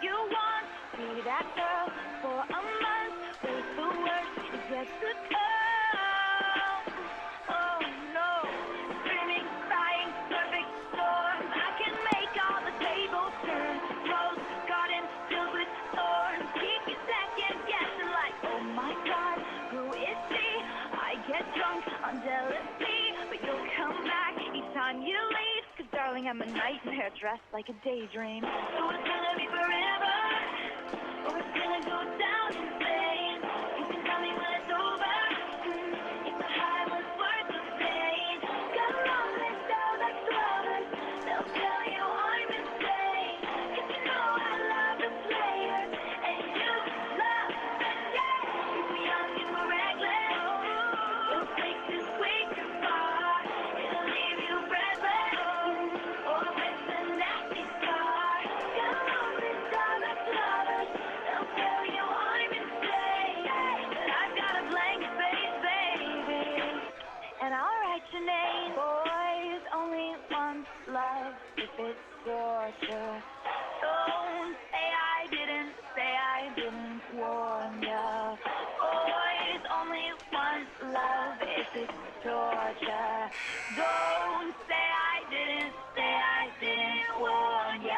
you want. Be that girl for a month. Wait for words to get to come. Oh no, screaming, crying, perfect storm. I can make all the tables turn. Rose garden filled with thorns. Keep you second guessing like, oh my God, who is she? I get drunk on jealousy, but you'll come back each time you leave. 'Cause darling, I'm a nightmare dressed like a daydream. So it's gonna be forever, or it's gonna go down in flames. You can tell me when it's over, if the high was worth the pain. Got a long list of ex-lovers, they'll tell you I'm insane. 'Cause you know I love the players, and you love the game. If we young and we're reckless, don't take this way too far. It'll leave you breathless, or with a nasty scar. Got a long list of ex-lovers, they'll tell you I'm insane. But I've got a blank space, baby, and I'll write your name. Boys only want love if it's torture. Don't say I didn't warn ya. Boys only want love if it's torture. Don't say I didn't warn ya.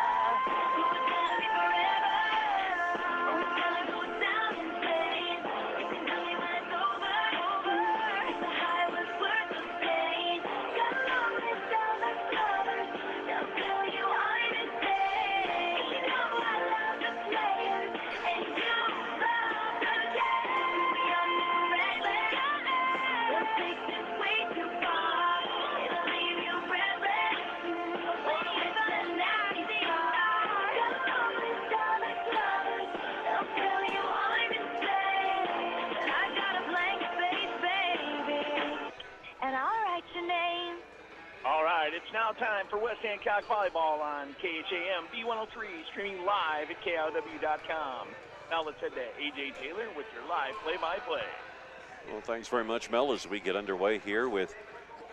So it's gonna be forever, or it's gonna go down in flames. You can tell me when it's over, if the high was worth the pain. Got a long list of ex-lovers, they'll tell you I'm insane. You know I love the players, and you love the game. We are new reckless, don't take this way too far. It'll leave you breathless, or with a nasty scar. Got a long list of ex-lovers, they'll tell you I'm insane. But I got a blank space, baby, and I'll write your name. All right, it's now time for West Hancock Volleyball on KHAM B103, streaming live at KIOW.com. Now let's head to A.J. Taylor with your live play-by-play. Well, thanks very much, Mel, as we get underway here with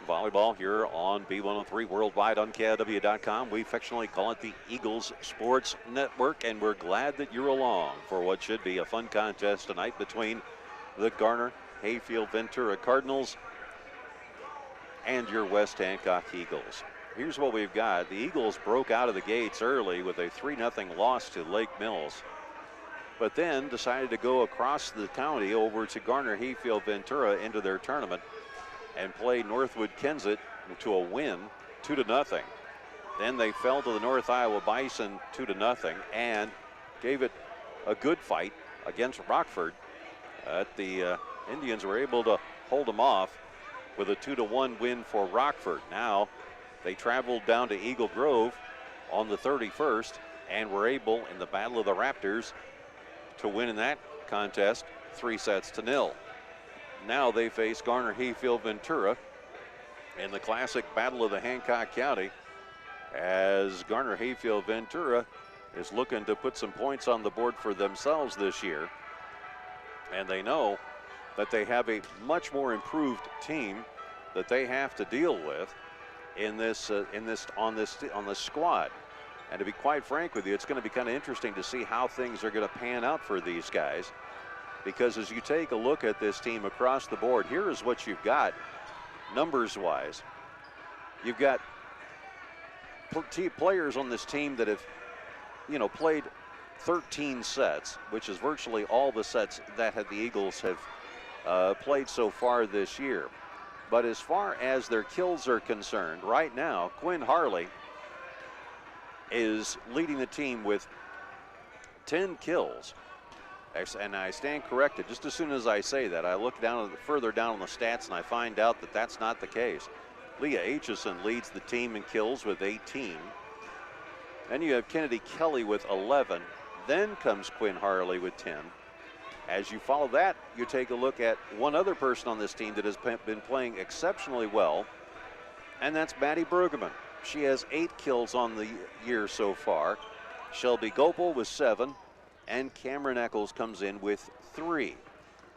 volleyball here on B103 worldwide on KIOW.com. We affectionately call it the Eagles Sports Network, and we're glad that you're along for what should be a fun contest tonight between the Garner Hayfield Ventura Cardinals and your West Hancock Eagles. Here's what we've got. The Eagles broke out of the gates early with a 3-0 loss to Lake Mills, but then decided to go across the county over to Garner Hayfield Ventura into their tournament and play Northwood Kensett to a win, 2-0. Then they fell to the North Iowa Bison 2-0 and gave it a good fight against Rockford. The Indians were able to hold them off with a 2-1 win for Rockford. Now they traveled down to Eagle Grove on the 31st and were able, in the Battle of the Raptors, to win in that contest 3-0. Now they face Garner Hayfield Ventura in the classic Battle of the Hancock County, as Garner Hayfield Ventura is looking to put some points on the board for themselves this year. And they know that they have a much more improved team that they have to deal with on this squad. And to be quite frank with you, it's going to be kind of interesting to see how things are going to pan out for these guys, because as you take a look at this team across the board, here is what you've got numbers wise. You've got players on this team that have, played 13 sets, which is virtually all the sets that the Eagles have played so far this year. But as far as their kills are concerned, right now, Quinn Harley is leading the team with 10 kills. And I stand corrected. Just as soon as I say that, I look further down on the stats and I find out that that's not the case. Leah Aitchison leads the team in kills with 18. Then you have Kennedy Kelly with 11. Then comes Quinn Harley with 10. As you follow that, you take a look at one other person on this team that has been playing exceptionally well, and that's Maddie Brueggemann. She has 8 kills on the year so far. Shelby Gopel with 7, and Cameron Eccles comes in with 3.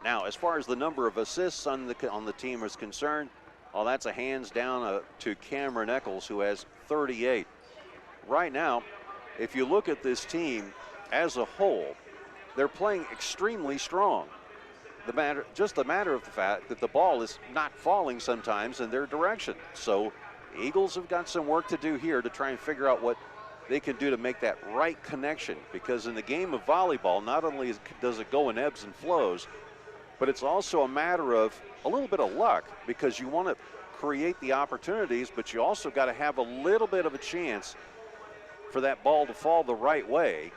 Now, as far as the number of assists on the team is concerned, well, that's a hands down to Cameron Eccles, who has 38. Right now, if you look at this team, as a whole, they're playing extremely strong. Just a matter of the fact that the ball is not falling sometimes in their direction. So the Eagles have got some work to do here to try and figure out what they can do to make that right connection. Because in the game of volleyball, not only does it go in ebbs and flows, but it's also a matter of a little bit of luck, because you want to create the opportunities, but you also got to have a little bit of a chance for that ball to fall the right way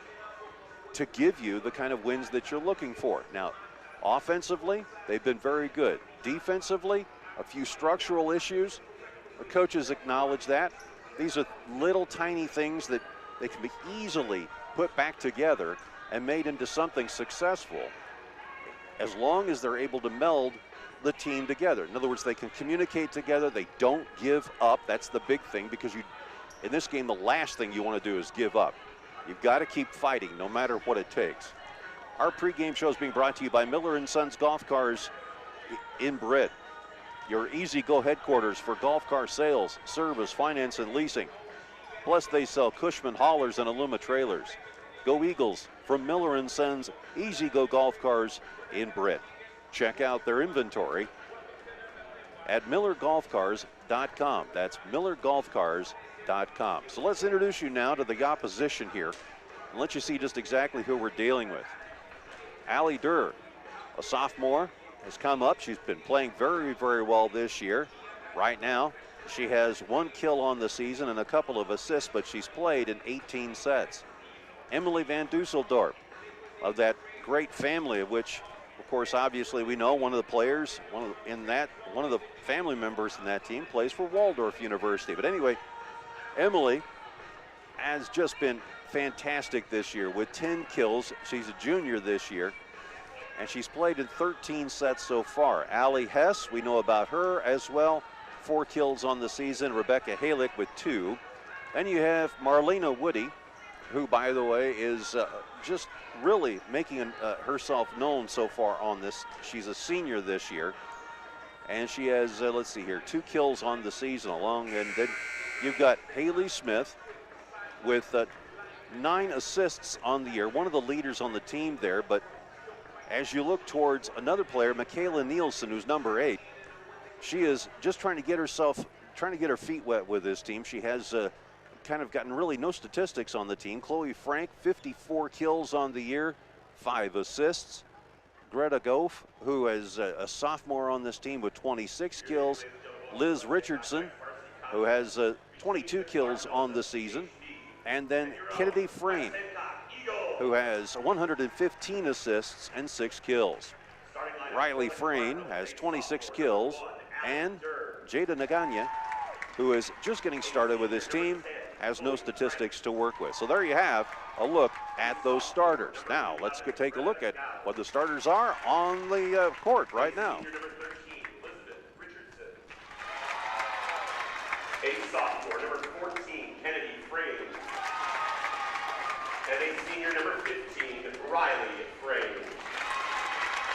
to give you the kind of wins that you're looking for. Now, offensively, they've been very good. Defensively, a few structural issues. The coaches acknowledge that. These are little tiny things that they can be easily put back together and made into something successful, as long as they're able to meld the team together. In other words, they can communicate together. They don't give up. That's the big thing, because in this game, the last thing you want to do is give up. You've got to keep fighting no matter what it takes. Our pregame show is being brought to you by Miller & Sons Golf Cars in Britt, your easy-go headquarters for golf car sales, service, finance, and leasing. Plus, they sell Cushman haulers and Aluma trailers. Go Eagles from Miller & Sons Easy-Go Golf Cars in Britt. Check out their inventory at millergolfcars.com. That's millergolfcars.com. So let's introduce you now to the opposition here and let you see just exactly who we're dealing with. Allie Durr, a sophomore, has come up. She's been playing very, very well this year. Right now, she has 1 kill on the season and a couple of assists, but she's played in 18 sets. Emily Van Dusseldorp, of that great family, of which, of course, obviously we know one of the players, one of the family members in that team plays for Waldorf University. But anyway, Emily has just been fantastic this year with 10 kills. She's a junior this year, and she's played in 13 sets so far. Allie Hess, we know about her as well, 4 kills on the season. Rebecca Halick with 2. Then you have Marlena Woody, who, by the way, is just really making herself known so far on this. She's a senior this year, and she has, let's see here, 2 kills on the season along. And then you've got Haley Smith with 9 assists on the year, one of the leaders on the team there. But as you look towards another player, Michaela Nielsen, who's number 8, she is just trying to get her feet wet with this team. She has kind of gotten really no statistics on the team. Chloe Frank, 54 kills on the year, 5 assists. Greta Goff, who is a sophomore on this team with 26 kills. Liz Richardson, who has 22 kills on the season. And then Kennedy Frame, who has 115 assists and 6 kills. Riley Frame has 26 kills, and Jada Naganya, who is just getting started with his team, has no statistics to work with. So there you have a look at those starters. Now let's take a look at what the starters are on the court right now. A sophomore, number 14, Kennedy Frame. And a senior, number 15, Riley Frame.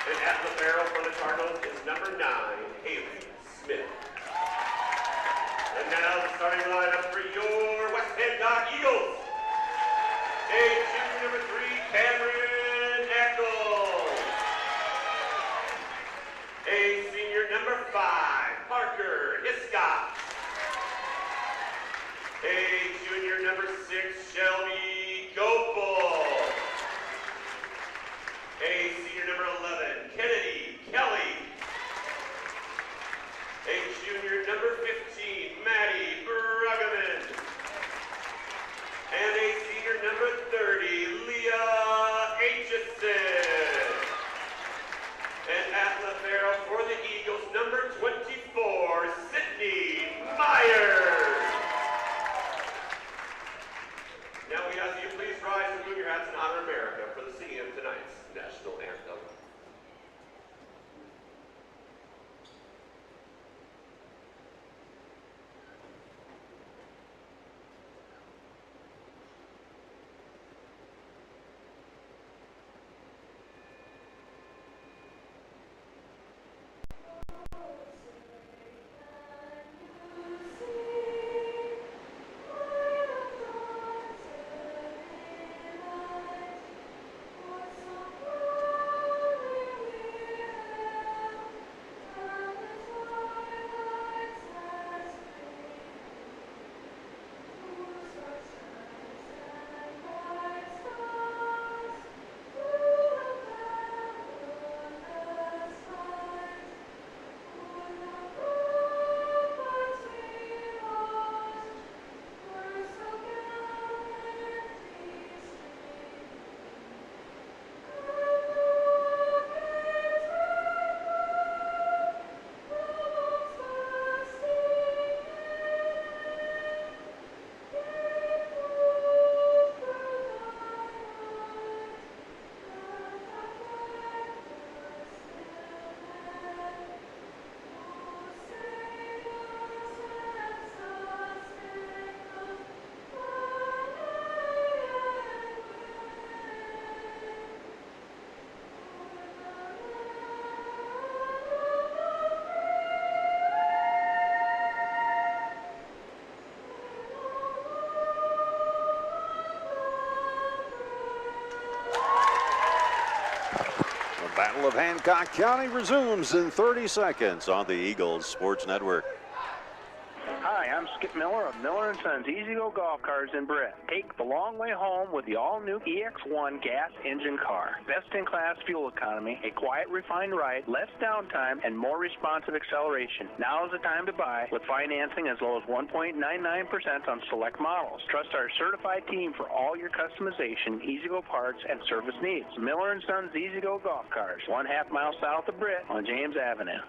And at the barrel for the Cardinals is number 9, Haley Smith. And now the starting lineup for your West Hancock Eagles. A junior, number 3, Cameron Eccles. A senior, number 5, Parker Hiscott. A junior, number 6, Shelby Gopal. A senior, number 11, Kennedy Kelly. A junior, number 15, Maddie Bruggeman. And a senior, number 30, Leah Aitchison. And at the barrel for the Eagles, number 24, Sydney Myers. Now we ask you please rise and move your hats and honor America for the singing of tonight's national anthem. Battle of Hancock County resumes in 30 seconds on the Eagles Sports Network. Hi, I'm Skip Miller of Miller & Sons Easy Go Golf Cars in Britt. Take the long way home with the all-new EX1 gas engine car. Best-in-class fuel economy, a quiet, refined ride, less downtime, and more responsive acceleration. Now is the time to buy with financing as low as 1.99% on select models. Trust our certified team for all your customization, Easy Go parts, and service needs. Miller & Sons Easy Go Golf Cars, 1/2 mile south of Britt on James Avenue.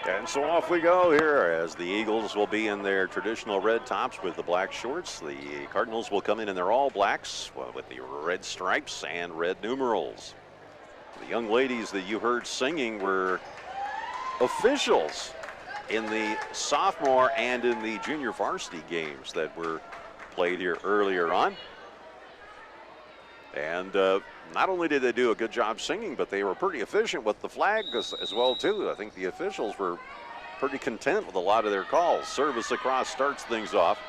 And so off we go here as the Eagles will be in their traditional red tops with the black shorts. The Cardinals will come in their all blacks with the red stripes and red numerals. The young ladies that you heard singing were officials in the sophomore and in the junior varsity games that were played here earlier on. And not only did they do a good job singing, but they were pretty efficient with the flag as well, too. I think the officials were pretty content with a lot of their calls. Service across starts things off.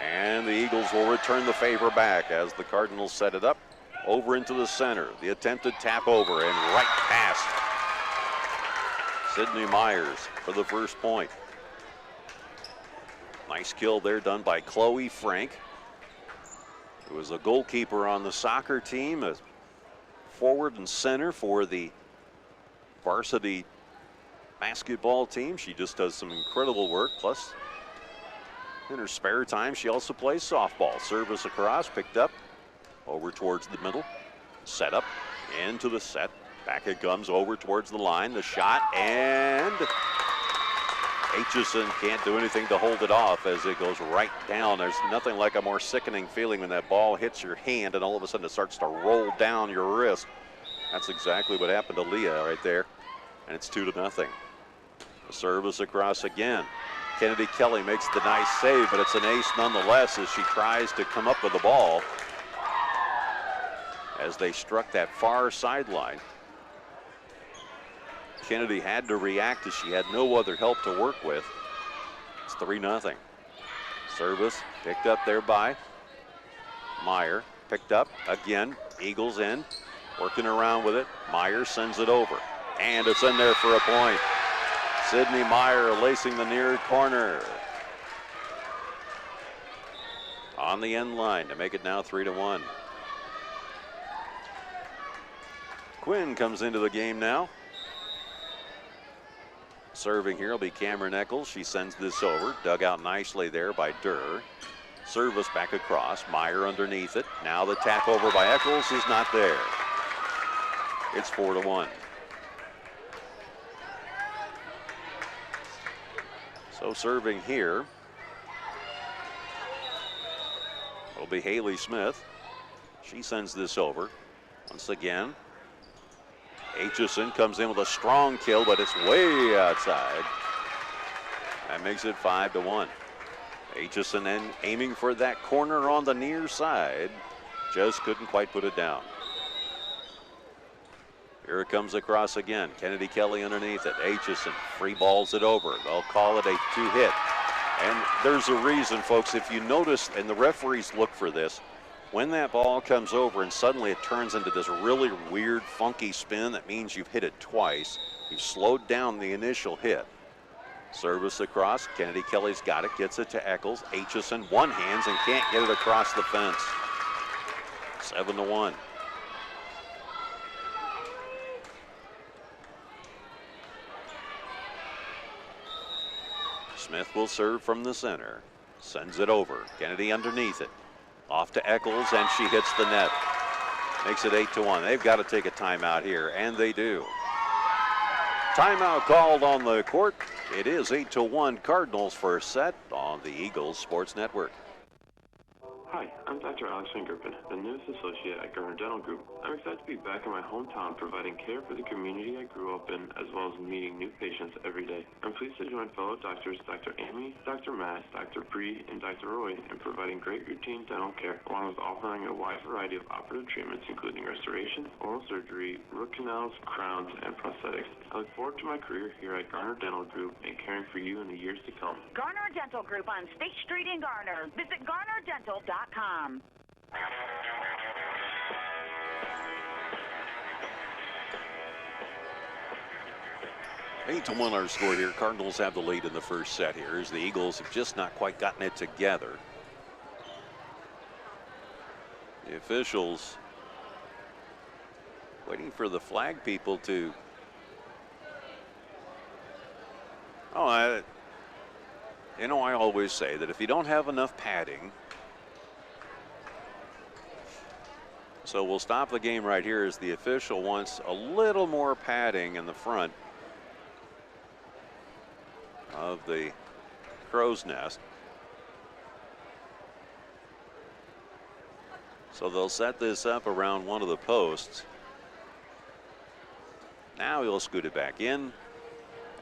And the Eagles will return the favor back as the Cardinals set it up over into the center. The attempted tap over and right past Sydney Myers for the first point. Nice kill there done by Chloe Frank, who was a goalkeeper on the soccer team, a forward and center for the varsity basketball team. She just does some incredible work. Plus, in her spare time, she also plays softball. Service across, picked up, over towards the middle. Set up, into the set. Back it comes over towards the line. The shot, and Aitchison can't do anything to hold it off as it goes right down. There's nothing like a more sickening feeling when that ball hits your hand and all of a sudden it starts to roll down your wrist. That's exactly what happened to Leah right there. And it's 2-0. The service across again. Kennedy Kelly makes the nice save, but it's an ace nonetheless as she tries to come up with the ball as they struck that far sideline. Kennedy had to react as she had no other help to work with. It's 3-0. Service picked up there by Meyer. Picked up again. Eagles in. Working around with it. Meyer sends it over. And it's in there for a point. Sydney Meyer lacing the near corner. On the end line to make it now 3-1. Quinn comes into the game now. Serving here will be Cameron Eccles. She sends this over. Dug out nicely there by Durr. Service back across. Meyer underneath it. Now the tap over by Eccles is not there. It's 4-1. So serving here will be Haley Smith. She sends this over. Once again, Aitchison comes in with a strong kill, but it's way outside. That makes it 5-1. Aitchison then aiming for that corner on the near side. Just couldn't quite put it down. Here it comes across again. Kennedy Kelly underneath it. Aitchison free balls it over. They'll call it a 2-hit. And there's a reason, folks. If you notice, and the referees look for this, when that ball comes over and suddenly it turns into this really weird, funky spin, that means you've hit it twice. You've slowed down the initial hit. Service across. Kennedy Kelly's got it. Gets it to Eccles. Aitchison one hands and can't get it across the fence. 7-1. Smith will serve from the center. Sends it over. Kennedy underneath it. Off to Eccles, and she hits the net. Makes it 8-1. They've got to take a timeout here, and they do. Timeout called on the court. It is 8-1 Cardinals first set on the Eagles Sports Network. Hi, I'm Dr. Alex Fingerpin, the newest associate at Garner Dental Group. I'm excited to be back in my hometown providing care for the community I grew up in, as well as meeting new patients every day. I'm pleased to join fellow doctors Dr. Amy, Dr. Matt, Dr. Bree, and Dr. Roy in providing great routine dental care, along with offering a wide variety of operative treatments, including restoration, oral surgery, root canals, crowns, and prosthetics. I look forward to my career here at Garner Dental Group and caring for you in the years to come. Garner Dental Group on State Street in Garner. Visit GarnerDental.com. Eight to 1 our score here. Cardinals have the lead in the first set here as the Eagles have just not quite gotten it together. The officials waiting for the flag people to. I always say that if you don't have enough padding, so we'll stop the game right here as the official wants a little more padding in the front of the crow's nest. So they'll set this up around one of the posts. Now he'll scoot it back in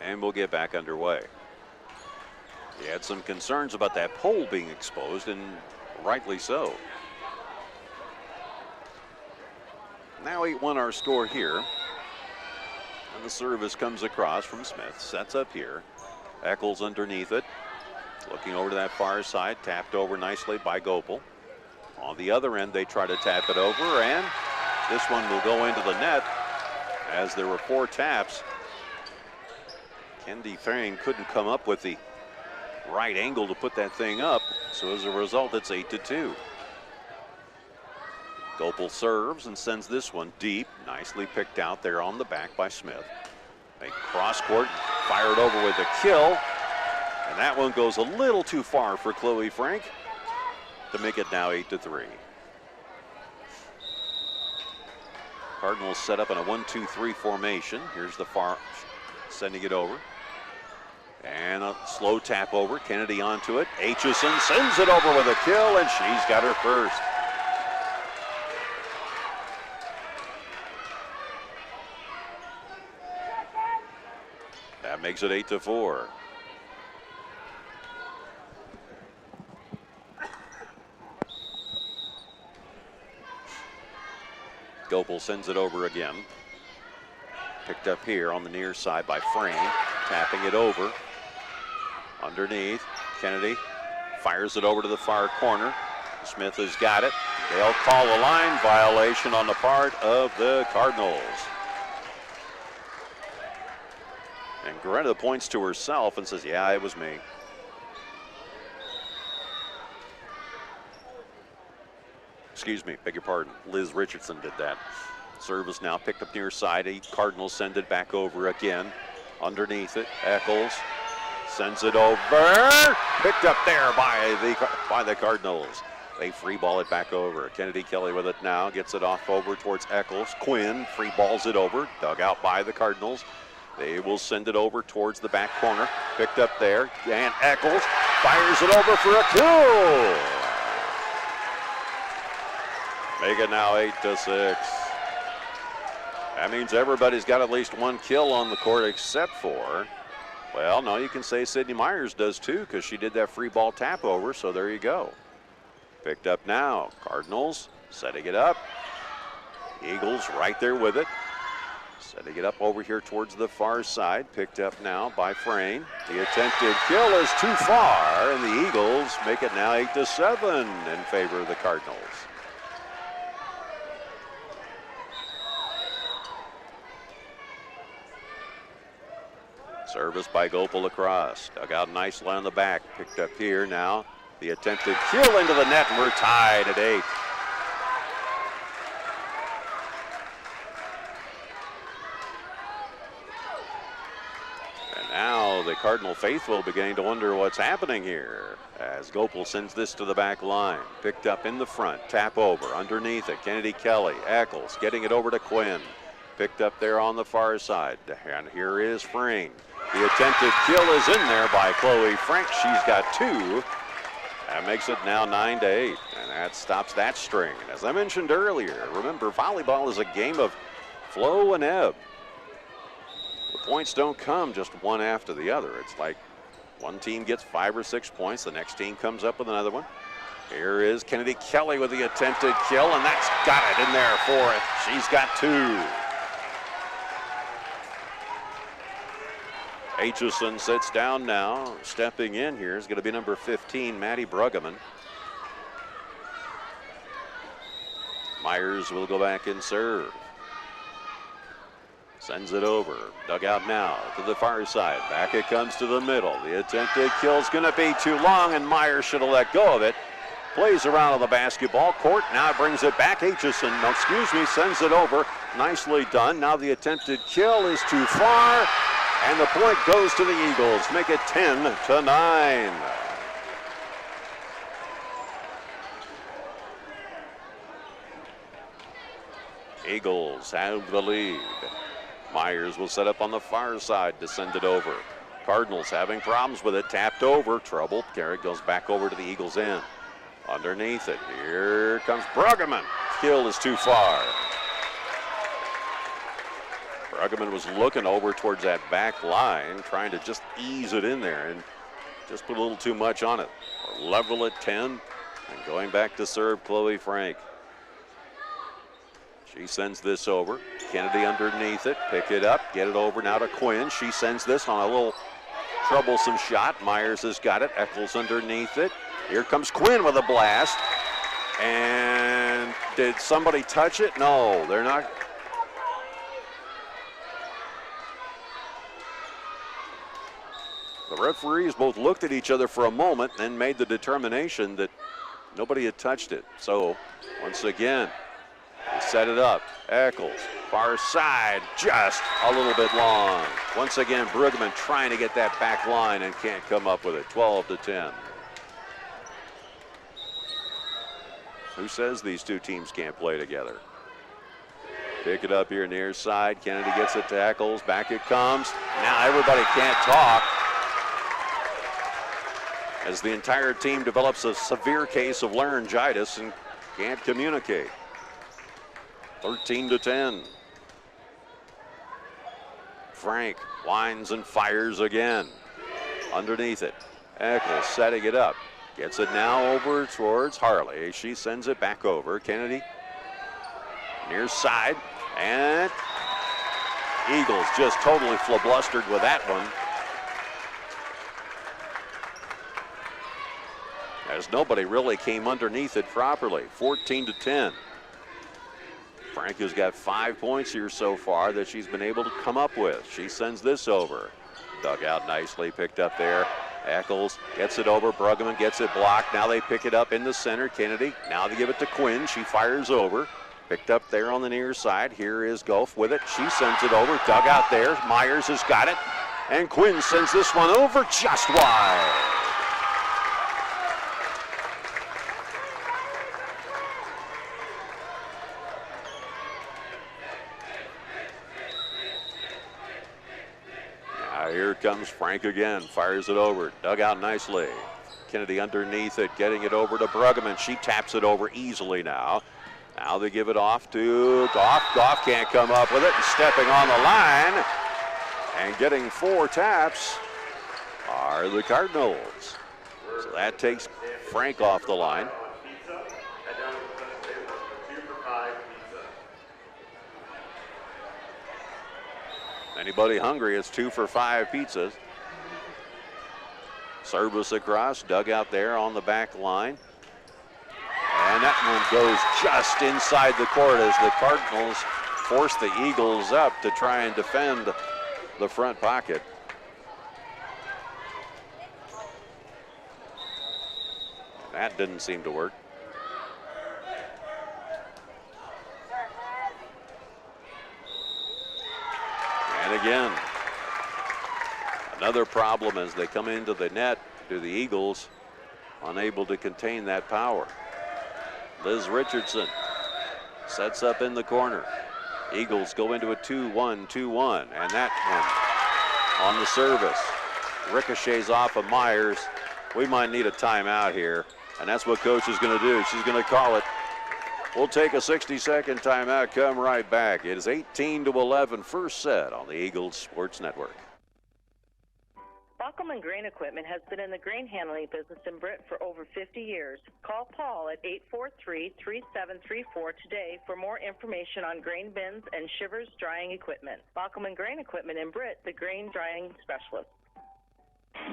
and we'll get back underway. He had some concerns about that pole being exposed, and rightly so. Now 8-1 our score here. And the service comes across from Smith, sets up here. Eccles underneath it. Looking over to that far side, tapped over nicely by Gopel. On the other end, they try to tap it over, and this one will go into the net as there were 4 taps. Kendi Farring couldn't come up with the right angle to put that thing up, so as a result, it's 8-2. Gopel serves and sends this one deep, nicely picked out there on the back by Smith. They cross court, fired over with a kill, and that one goes a little too far for Chloe Frank to make it now 8-3. Cardinals set up in a 1-2-3 formation. Here's the far, sending it over. And a slow tap over, Kennedy onto it. Aitchison sends it over with a kill, and she's got her first. That makes it 8-4. Gopel sends it over again. Picked up here on the near side by Frame, tapping it over. Underneath, Kennedy fires it over to the far corner. Smith has got it. They'll call a line violation on the part of the Cardinals. And Greta points to herself and says, yeah, it was me. Excuse me, beg your pardon. Liz Richardson did that. Service now picked up near side. Cardinals send it back over again. Underneath it, Eccles sends it over. Picked up there by the Cardinals. They free ball it back over. Kennedy Kelly with it now. Gets it off over towards Eccles. Quinn free balls it over. Dug out by the Cardinals. They will send it over towards the back corner. Picked up there. And Eccles fires it over for a kill. Make it now 8-6. That means everybody's got at least one kill on the court except for, well, no, you can say Sydney Myers does too because she did that free ball tap over, so there you go. Picked up now. Cardinals setting it up. Eagles right there with it. Setting it up over here towards the far side. Picked up now by Frame. The attempted kill is too far, and the Eagles make it now 8-7 in favor of the Cardinals. Service by Gopel across. Dug out nicely on the back. Picked up here now. The attempted kill into the net, and we're tied at 8. And now the Cardinal faithful beginning to wonder what's happening here as Gopel sends this to the back line. Picked up in the front. Tap over. Underneath it. Kennedy Kelly. Eccles getting it over to Quinn. Picked up there on the far side. And here is Frame. The attempted kill is in there by Chloe Frank. She's got 2. That makes it now 9-8. And That stops that string. And as I mentioned earlier, remember, volleyball is a game of flow and ebb. The points don't come just one after the other. It's like one team gets 5 or 6 points, the next team comes up with another one. Here is Kennedy Kelly with the attempted kill, and that's got it in there for it. She's got 2. Aitchison sits down now. Stepping in here is going to be number 15, Maddie Bruggeman. Myers will go back and serve. Sends it over. Dug out now to the far side. Back it comes to the middle. The attempted kill is going to be too long, and Myers should have let go of it. Plays around on the basketball court. Now brings it back. Aitchison, no, excuse me, sends it over. Nicely done. Now the attempted kill is too far, and the point goes to the Eagles. Make it 10-9. Eagles have the lead. Myers will set up on the far side to send it over. Cardinals having problems with it. Tapped over. Trouble. Carrick goes back over to the Eagles' end. Underneath it. Here comes Bruggeman. Kill is too far. Bruggeman was looking over towards that back line, trying to just ease it in there and just put a little too much on it. Level at 10 and going back to serve Chloe Frank. She sends this over. Kennedy underneath it. Pick it up. Get it over now to Quinn. She sends this on a little troublesome shot. Myers has got it. Eccles underneath it. Here comes Quinn with a blast. And did somebody touch it? No, they're not. The referees both looked at each other for a moment, then made the determination that nobody had touched it. So once again, they set it up. Eccles, far side, just a little bit long. Once again, Bruggeman trying to get that back line and can't come up with it. 12-10. Who says these two teams can't play together? Pick it up here near side. Kennedy gets it to Eccles. Back it comes. Now everybody can't talk as the entire team develops a severe case of laryngitis and can't communicate. 13-10. Frank winds and fires again. Underneath it. Eccles setting it up. Gets it now over towards Harley. She sends it back over. Kennedy near side. And Eagles just totally flablustered with that one. As nobody really came underneath it properly. 14-10. Frank has got 5 points here so far that she's been able to come up with. She sends this over. Dug out nicely, picked up there. Eccles gets it over. Bruggeman gets it blocked. Now they pick it up in the center. Kennedy, now they give it to Quinn. She fires over. Picked up there on the near side. Here is Goff with it. She sends it over. Dug out there. Myers has got it. And Quinn sends this one over just wide. Here comes Frank again, fires it over, dug out nicely. Kennedy underneath it, getting it over to Bruggeman. She taps it over easily now. Now they give it off to Goff. Goff can't come up with it, and stepping on the line and getting 4 taps are the Cardinals. So that takes Frank off the line. Anybody hungry, it's 2 for 5 pizzas. Service across, dug out there on the back line. And that one goes just inside the court as the Cardinals force the Eagles up to try and defend the front pocket. That didn't seem to work. And again, another problem as they come into the net to the Eagles, unable to contain that power. Liz Richardson sets up in the corner. Eagles go into a 2-1-2-1, and that one on the service ricochets off of Myers. We might need a timeout here. And that's what Coach is going to do. She's going to call it. We'll take a 60-second timeout, come right back. It is 18-11, first set on the Eagles Sports Network. Bauckham Grain Equipment has been in the grain handling business in Britt for over 50 years. Call Paul at 843-3734 today for more information on grain bins and Shivers drying equipment. Bauckham Grain Equipment in Britt, the grain drying specialist.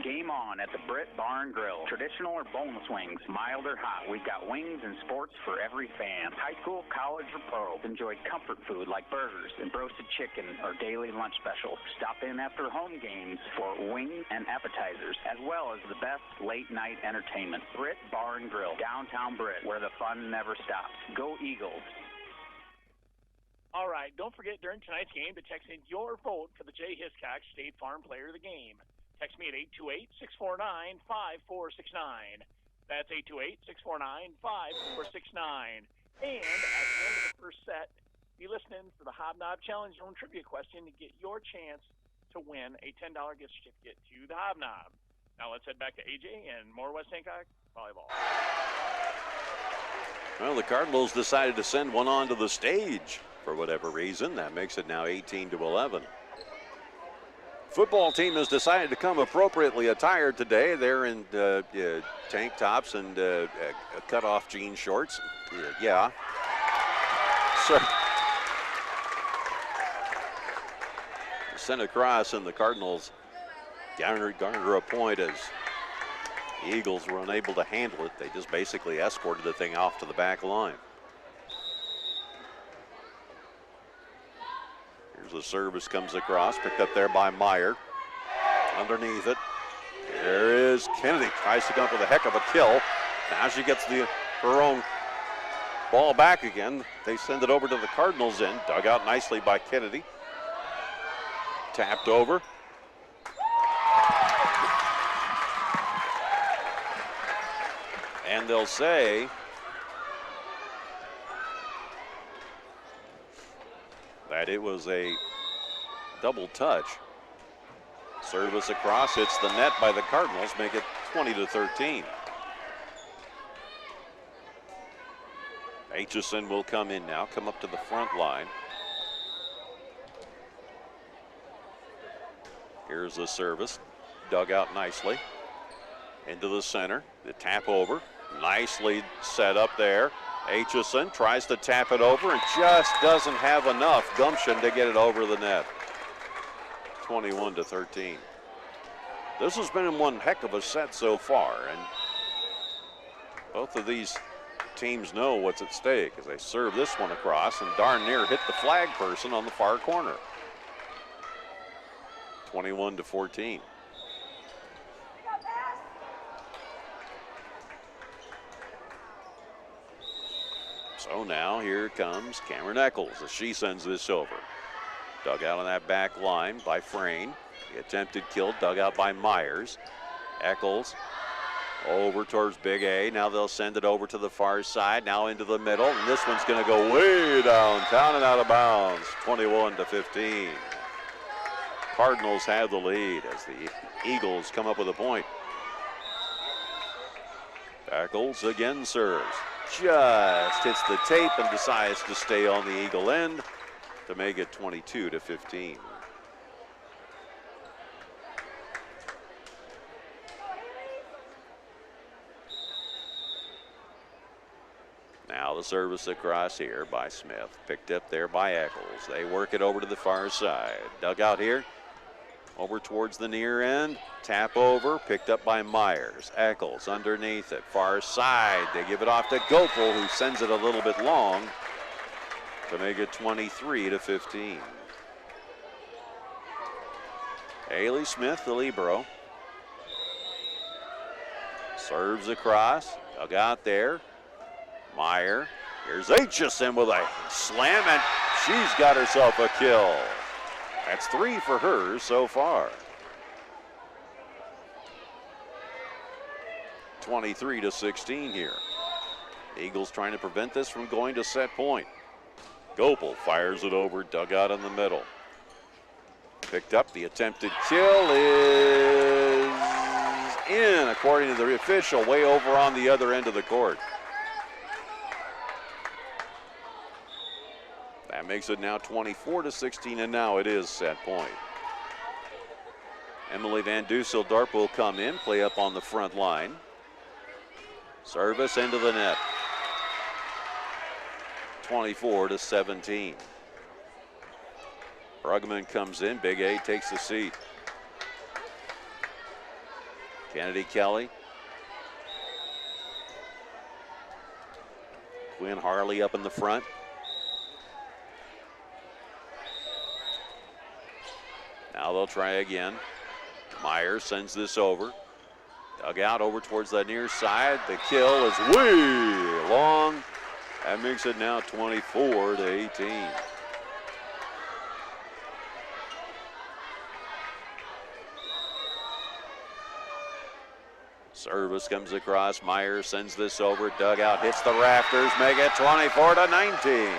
Game on at the Britt Barn Grill. Traditional or boneless wings, mild or hot. We've got wings and sports for every fan. High school, college, or pro. Enjoy comfort food like burgers and roasted chicken or daily lunch specials. Stop in after home games for wings and appetizers, as well as the best late night entertainment. Britt Barn Grill, downtown Britt, where the fun never stops. Go Eagles. All right, don't forget during tonight's game to text in your vote for the Jay Hiscock State Farm Player of the Game. Text me at 828-649-5469. That's 828-649-5469. And at the end of the first set, be listening for the Hobnob Challenge Zone Trivia question to get your chance to win a $10 gift certificate to the Hobnob. Now let's head back to AJ and more West Hancock volleyball. Well, the Cardinals decided to send one onto the stage for whatever reason. That makes it now 18-11. Football team has decided to come appropriately attired today. They're in tank tops and cut-off jean shorts. Yeah. So, sent across, and the Cardinals garner a point as the Eagles were unable to handle it. They just basically escorted the thing off to the back line. The service comes across, picked up there by Meyer. Underneath it, there is Kennedy. Tries to come up with a heck of a kill. Now she gets her own ball back again. They send it over to the Cardinals end. Dug out nicely by Kennedy. Tapped over. And they'll say that it was a double touch. Service across, hits the net by the Cardinals, make it 20-13. Aitchison will come in now, come up to the front line. Here's the service, dug out nicely. Into the center, the tap over, nicely set up there. Aitchison tries to tap it over and just doesn't have enough gumption to get it over the net. 21-13. This has been one heck of a set so far, and both of these teams know what's at stake as they serve this one across and darn near hit the flag person on the far corner. 21-14. So now here comes Cameron Eccles as she sends this over. Dug out on that back line by Frayne. The attempted kill dug out by Myers. Eccles over towards Big A. Now they'll send it over to the far side. Now into the middle. And this one's going to go way downtown and out of bounds. 21-15. Cardinals have the lead as the Eagles come up with a point. Eccles again serves. Just hits the tape and decides to stay on the Eagle end to make it 22-15. Now the service across here by Smith, picked up there by Eccles. They work it over to the far side. Dug out here, over towards the near end. Tap over, picked up by Myers. Eccles underneath it, far side. They give it off to Gopel, who sends it a little bit long to make it 23-15. Haley Smith, the libero. Serves across, dug out there. Meyer, here's Aitchison with a slam, and she's got herself a kill. That's 3 for her so far. 23-16 here. Eagles trying to prevent this from going to set point. Gopel fires it over, dug out in the middle. Picked up, the attempted kill is in, according to the official, way over on the other end of the court. That makes it now 24-16, and now it is set point. Emily Van Dusseldorp will come in, play up on the front line. Service into the net. 24-17. Brugman comes in, Big A takes the seat. Kennedy Kelly. Quinn Harley up in the front. Now they'll try again. Meyer sends this over. Dug out over towards the near side. The kill is way long. That makes it now 24-18. Service comes across. Meyer sends this over. Dug out, hits the rafters. Make it 24-19.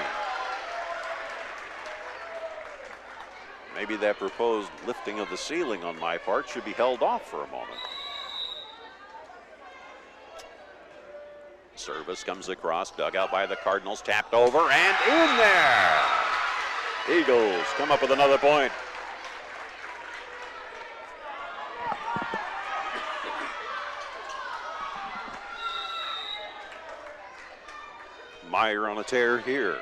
Maybe that proposed lifting of the ceiling on my part should be held off for a moment. Service comes across, dug out by the Cardinals, tapped over and in there. Eagles come up with another point. Meyer on a tear here.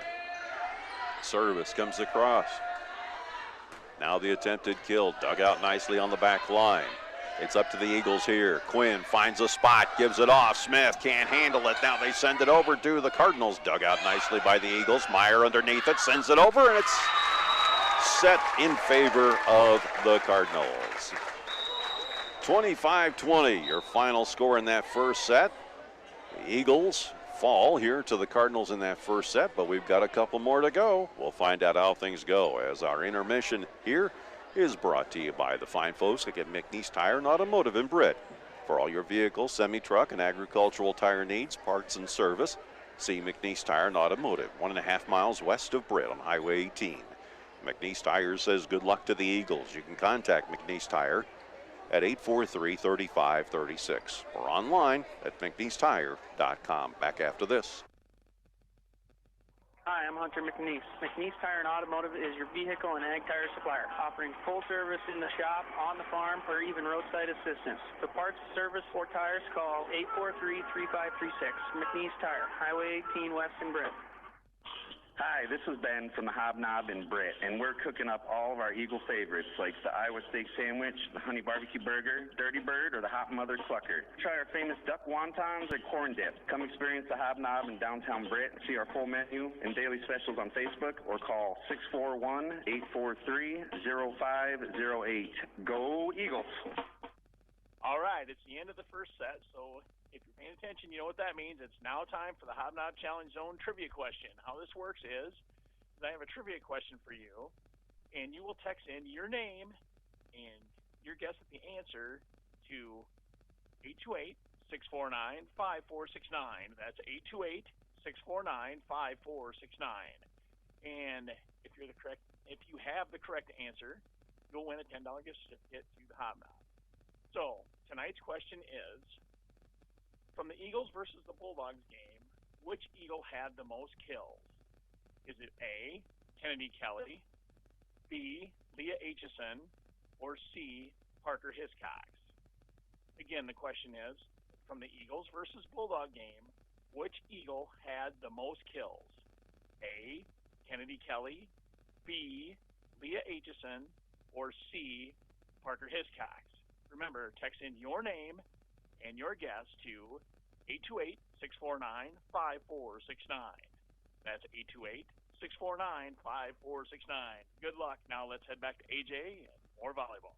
Service comes across. Now the attempted kill, dug out nicely on the back line. It's up to the Eagles here. Quinn finds a spot, gives it off. Smith can't handle it. Now they send it over to the Cardinals. Dug out nicely by the Eagles. Meyer underneath it, sends it over, and it's set in favor of the Cardinals. 25-20, your final score in that first set. The Eagles fall here to the Cardinals in that first set, but we've got a couple more to go. We'll find out how things go as our intermission here is brought to you by the fine folks at McNeese Tire and Automotive in Britt. For all your vehicle, semi-truck, and agricultural tire needs, parts, and service, see McNeese Tire and Automotive, 1.5 miles west of Britt on Highway 18. McNeese Tire says good luck to the Eagles. You can contact McNeese Tire at 843-3536 or online at McNeeseTire.com. Back after this. Hi, I'm Hunter McNeese. McNeese Tire and Automotive is your vehicle and ag tire supplier, offering full service in the shop, on the farm, or even roadside assistance. For parts, service, or tires, call 843-3536. McNeese Tire, Highway 18 West in Britt. Hi, this is Ben from the Hobnob in Britt, and we're cooking up all of our Eagle favorites like the Iowa Steak Sandwich, the Honey Barbecue Burger, Dirty Bird, or the Hot Mother Clucker. Try our famous duck wontons or corn dip. Come experience the Hobnob in downtown Britt. See our full menu and daily specials on Facebook or call 641-843-0508. Go Eagles! All right, it's the end of the first set, so if you're paying attention, you know what that means. It's now time for the Hobnob Challenge Zone trivia question. How this works is I have a trivia question for you, and you will text in your name and your guess at the answer to 828-649-5469. That's 828-649-5469. And if you have the correct answer, you'll win a $10 gift certificate to the Hobnob. So tonight's question is, from the Eagles versus the Bulldogs game, which Eagle had the most kills? Is it A, Kennedy Kelly, B, Leah Aitchison, or C, Parker Hiscox? Again, the question is, from the Eagles versus Bulldog game, which Eagle had the most kills? A, Kennedy Kelly, B, Leah Aitchison, or C, Parker Hiscox? Remember, text in your name and your guess to 828-649-5469. That's 828-649-5469. Good luck. Now let's head back to AJ and more volleyball.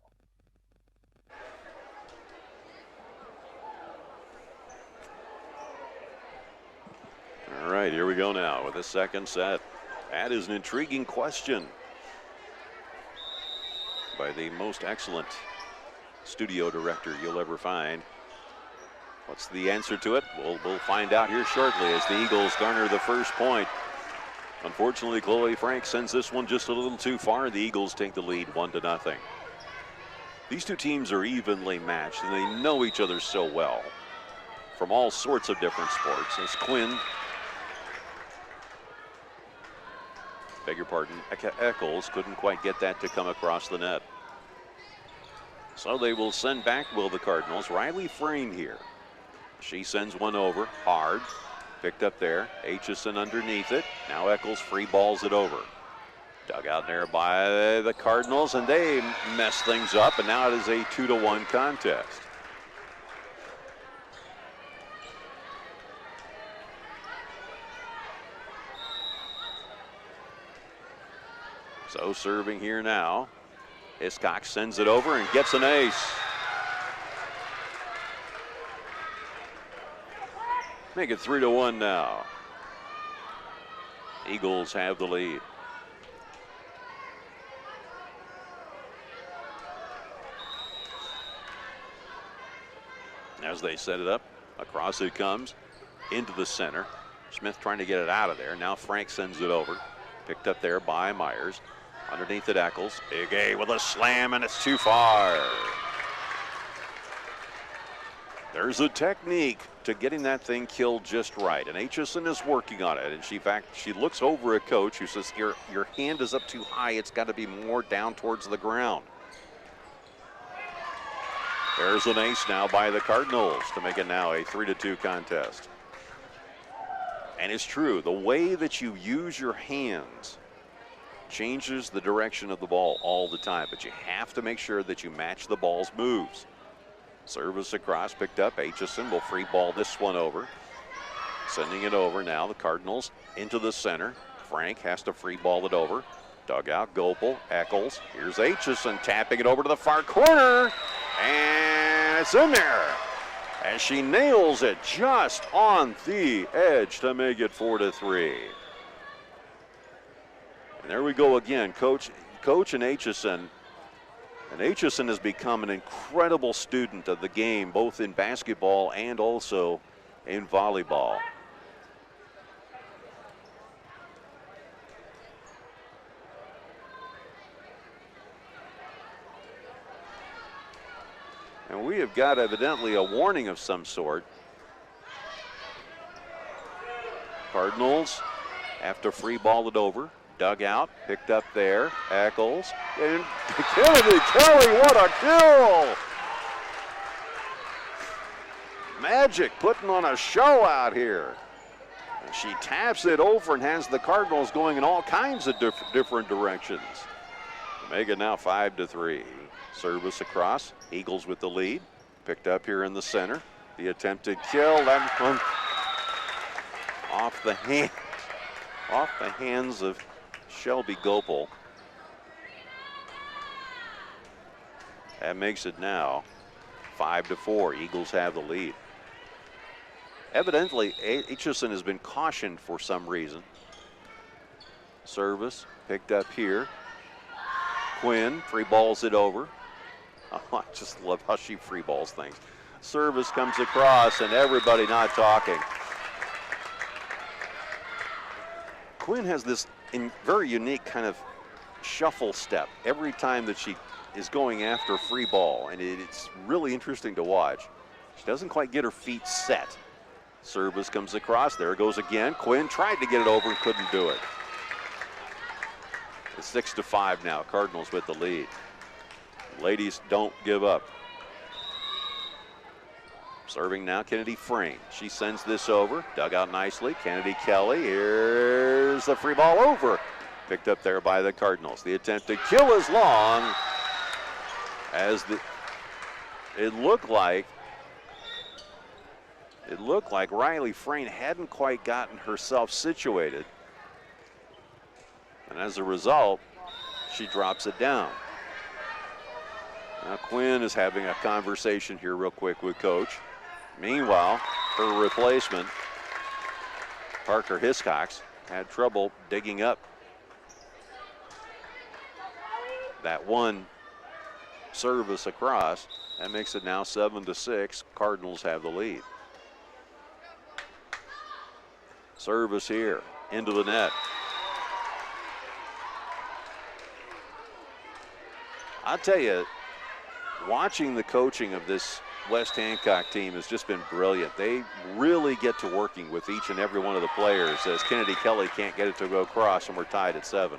All right, here we go now with the second set. That is an intriguing question by the most excellent studio director you'll ever find. What's the answer to it? We'll find out here shortly as the Eagles garner the first point. Unfortunately, Chloe Frank sends this one just a little too far. The Eagles take the lead 1-0. These two teams are evenly matched, and they know each other so well from all sorts of different sports. As Quinn, beg your pardon, Eccles couldn't quite get that to come across the net. So they will send back, will the Cardinals. Riley Frame here. She sends one over, hard, picked up there. Aitchison underneath it. Now Eccles free balls it over. Dug out there by the Cardinals, and they mess things up, and now it is a 2-1 contest. So serving here now. Hancock sends it over and gets an ace. Make it 3-1 now. Eagles have the lead. As they set it up, across it comes, into the center. Smith trying to get it out of there. Now Frank sends it over. Picked up there by Myers. Underneath it, Eccles. Big A with a slam, and it's too far. There's a technique to getting that thing killed just right, and Aitchison is working on it. And she looks over at Coach, who says, your hand is up too high. It's got to be more down towards the ground. There's an ace now by the Cardinals to make it now a 3-2 contest. And it's true, the way that you use your hands changes the direction of the ball all the time, but you have to make sure that you match the ball's moves. Service across, picked up. Aitchison will free ball this one over. Sending it over now, the Cardinals into the center. Frank has to free ball it over. Dug out, Gopel, Eccles. Here's Aitchison tapping it over to the far corner. And it's in there. And she nails it just on the edge to make it 4-3. And there we go again. Coach and Aitchison. And Aitchison has become an incredible student of the game, both in basketball and also in volleyball. And we have got evidently a warning of some sort. Cardinals have to free ball it over. Dug out, picked up there. Eccles. And Kennedy Kelly, what a kill! Magic putting on a show out here. And she taps it over and has the Cardinals going in all kinds of different directions. Make it now 5-3. Service across. Eagles with the lead. Picked up here in the center. The attempted kill. That one off the hands of Shelby Gopel. That makes it now 5-4. Eagles have the lead. Evidently, Aitchison has been cautioned for some reason. Service picked up here. Quinn free balls it over. Oh, I just love how she free balls things. Service comes across and everybody not talking. Quinn has this very unique kind of shuffle step every time that she is going after free ball, and it's really interesting to watch. She doesn't quite get her feet set. Service comes across. There it goes again. Quinn tried to get it over and couldn't do it. It's 6-5 now. Cardinals with the lead. Ladies don't give up. Serving now, Kennedy Frame. She sends this over. Dug out nicely. Kennedy Kelly. Here's the free ball over. Picked up there by the Cardinals. The attempt to kill is long. As it looked like Riley Frame hadn't quite gotten herself situated. And as a result, she drops it down. Now Quinn is having a conversation here real quick with Coach. Meanwhile, her replacement, Parker Hancock, had trouble digging up that one service across. That makes it now 7-6. Cardinals have the lead. Service here into the net. I'll tell you, watching the coaching of this West Hancock team has just been brilliant. They really get to working with each and every one of the players as Kennedy Kelly can't get it to go across, and we're tied at 7.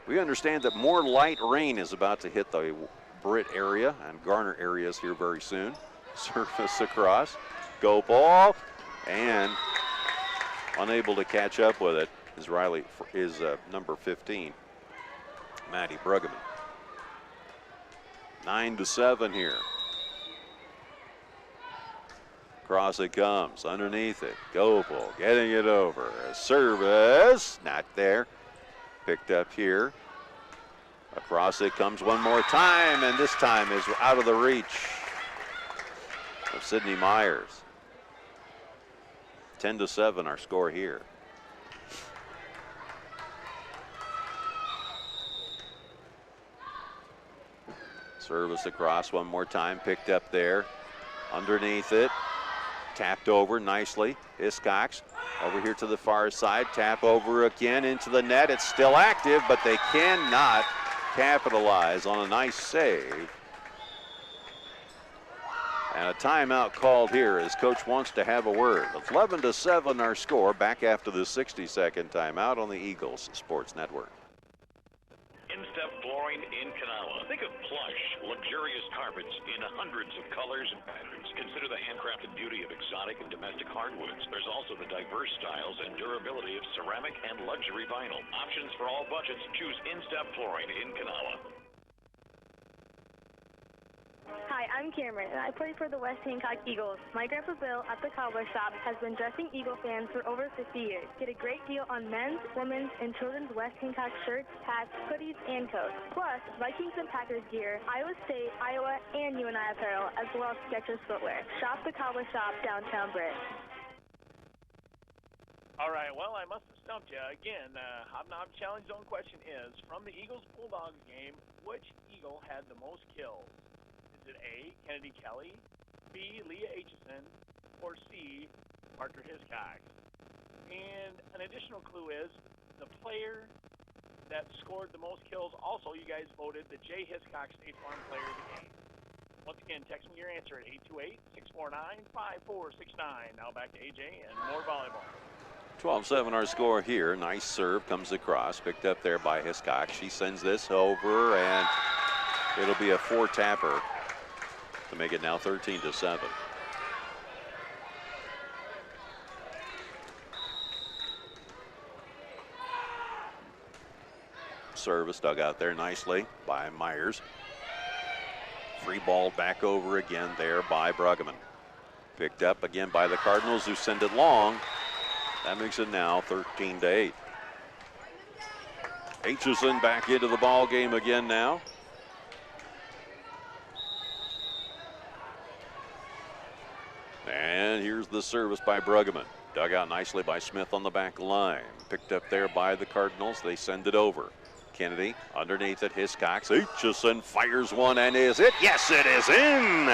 We understand that more light rain is about to hit the Britt area and Garner areas here very soon. Service across, go ball, and unable to catch up with it is number 15, Maddie Bruggeman. 9-7 here. Cross it comes, underneath it, Gopal getting it over. A service, not there. Picked up here. Across it comes one more time, and this time is out of the reach of Sydney Myers. 10-7 our score here. Service across one more time, picked up there. Underneath it, tapped over nicely. Hiscox over here to the far side, tap over again into the net. It's still active, but they cannot capitalize on a nice save. And a timeout called here as coach wants to have a word. 11-7 our score, back after the 60-second timeout on the Eagles Sports Network. In-step flooring in Kanawha. Think of plush, luxurious carpets in hundreds of colors and patterns. Consider the handcrafted beauty of exotic and domestic hardwoods. There's also the diverse styles and durability of ceramic and luxury vinyl. Options for all budgets. Choose In-step flooring in Kanawha. Hi, I'm Cameron, and I play for the West Hancock Eagles. My Grandpa Bill at the Cowboy Shop has been dressing Eagle fans for over 50 years. Get a great deal on men's, women's, and children's West Hancock shirts, hats, hoodies, and coats. Plus, Vikings and Packers gear, Iowa State, Iowa, and UNI apparel, as well as Skechers footwear. Shop the Cowboy Shop, downtown Britt. All right, well, I must have stumped you. Again, Hobnob Challenge Zone question is, from the Eagles-Bulldogs game, which Eagle had the most kills? Is it A, Kennedy Kelly, B, Leah Aitchison, or C, Parker Hiscox? And an additional clue is the player that scored the most kills, also you guys voted the Jay Hiscox State Farm Player of the Game. Once again, text me your answer at 828-649-5469. Now back to AJ and more volleyball. 12-7 our score here. Nice serve comes across, picked up there by Hiscox. She sends this over, and it'll be a 4-tapper to make it now 13-7. Service dug out there nicely by Myers. Free ball back over again there by Bruggeman. Picked up again by the Cardinals, who send it long. That makes it now 13-8. Aitchison back into the ball game again now. And here's the service by Bruggeman. Dug out nicely by Smith on the back line. Picked up there by the Cardinals. They send it over. Kennedy underneath it. Hiscox. Aitchison fires one, and is it? Yes, it is in.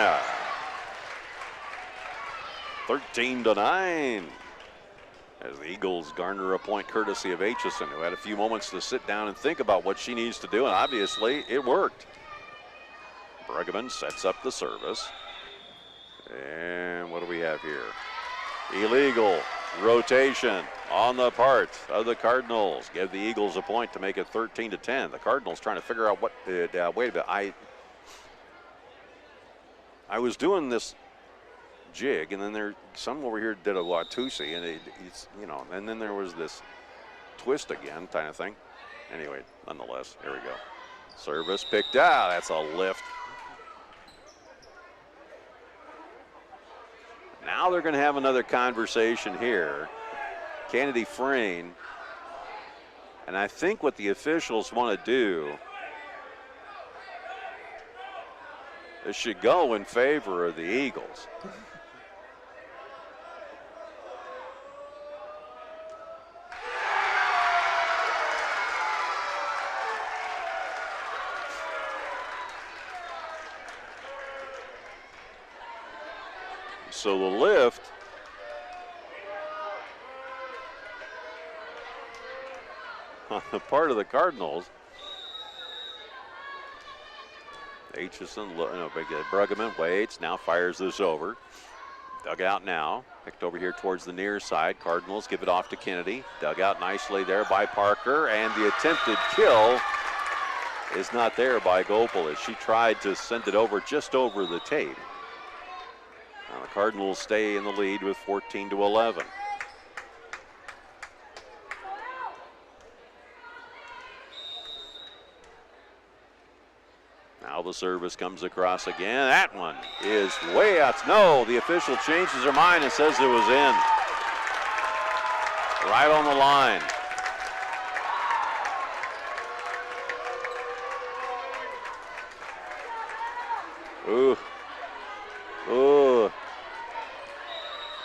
13-9. As the Eagles garner a point courtesy of Aitchison, who had a few moments to sit down and think about what she needs to do, and obviously it worked. Bruggeman sets up the service. And what do we have here? Illegal rotation on the part of the Cardinals. Give the Eagles a point to make it 13-10. The Cardinals trying to figure out what, wait a bit, I was doing this jig, and then some over here did a Watusi, and it's, you know, and then there was this twist again kind of thing. Anyway, nonetheless, here we go. Service picked out. That's a lift. Now they're going to have another conversation here. Kennedy Frayne. And I think what the officials want to do is should go in favor of the Eagles. So the lift on the part of the Cardinals. Aitchison, Bruggeman waits, now fires this over. Dug out now, picked over here towards the near side. Cardinals give it off to Kennedy. Dug out nicely there by Parker, and the attempted kill is not there by Gopal as she tried to send it over just over the tape. Now the Cardinals stay in the lead with 14-11. Now the service comes across again. That one is way out. No, the official changes her mind and says it was in. Right on the line. Ooh. Ooh.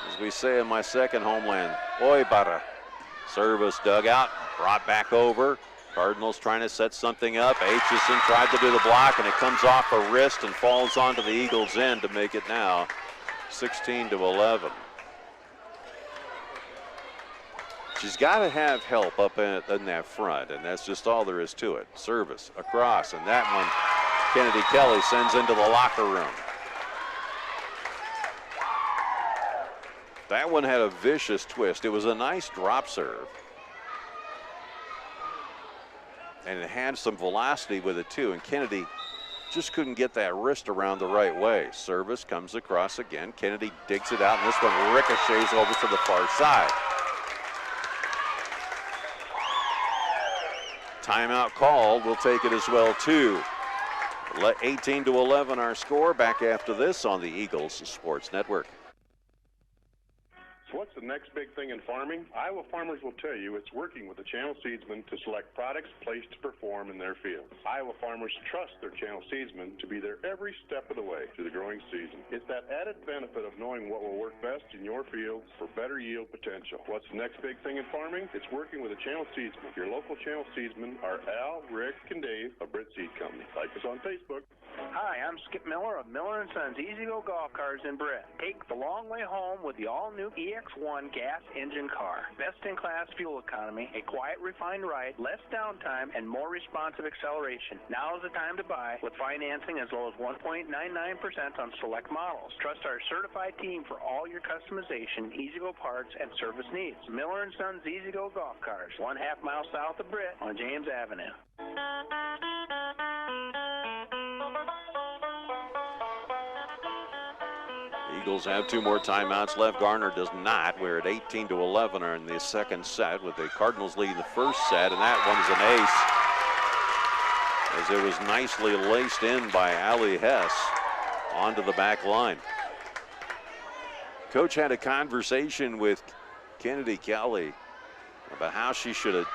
As we say in my second homeland, oi bara. Service dug out, brought back over. Cardinals trying to set something up. Aitchison tried to do the block, and it comes off her wrist and falls onto the Eagles' end to make it now 16-11. She's got to have help up in that front, and that's just all there is to it. Service across, and that one Kennedy Kelly sends into the locker room. That one had a vicious twist. It was a nice drop serve. And it had some velocity with it too, and Kennedy just couldn't get that wrist around the right way. Service comes across again. Kennedy digs it out, and this one ricochets over to the far side. Timeout called. We'll take it as well too. 18-11 our score. Back after this on the Eagles Sports Network. So what's the next big thing in farming? Iowa farmers will tell you it's working with the channel seedsman to select products placed to perform in their fields. Iowa farmers trust their channel seedsman to be there every step of the way through the growing season. It's that added benefit of knowing what will work best in your fields for better yield potential. What's the next big thing in farming? It's working with a channel seedsman. Your local channel seedsmen are Al, Rick, and Dave of Britt Seed Company. Like us on Facebook. Hi, I'm Skip Miller of Miller & Sons Easy Go Golf Cars in Britt. Take the long way home with the all-new EX1 gas engine car. Best-in-class fuel economy, a quiet, refined ride, less downtime, and more responsive acceleration. Now is the time to buy with financing as low as 1.99% on select models. Trust our certified team for all your customization, Easy Go parts, and service needs. Miller & Sons Easy Go Golf Cars, 1/2 mile south of Britt on James Avenue. Eagles have 2 more timeouts left. Garner does not. We're at 18-11 in the second set with the Cardinals leading the first set, and that one's an ace as it was nicely laced in by Allie Hess onto the back line. Coach had a conversation with Kennedy Kelly about how she should have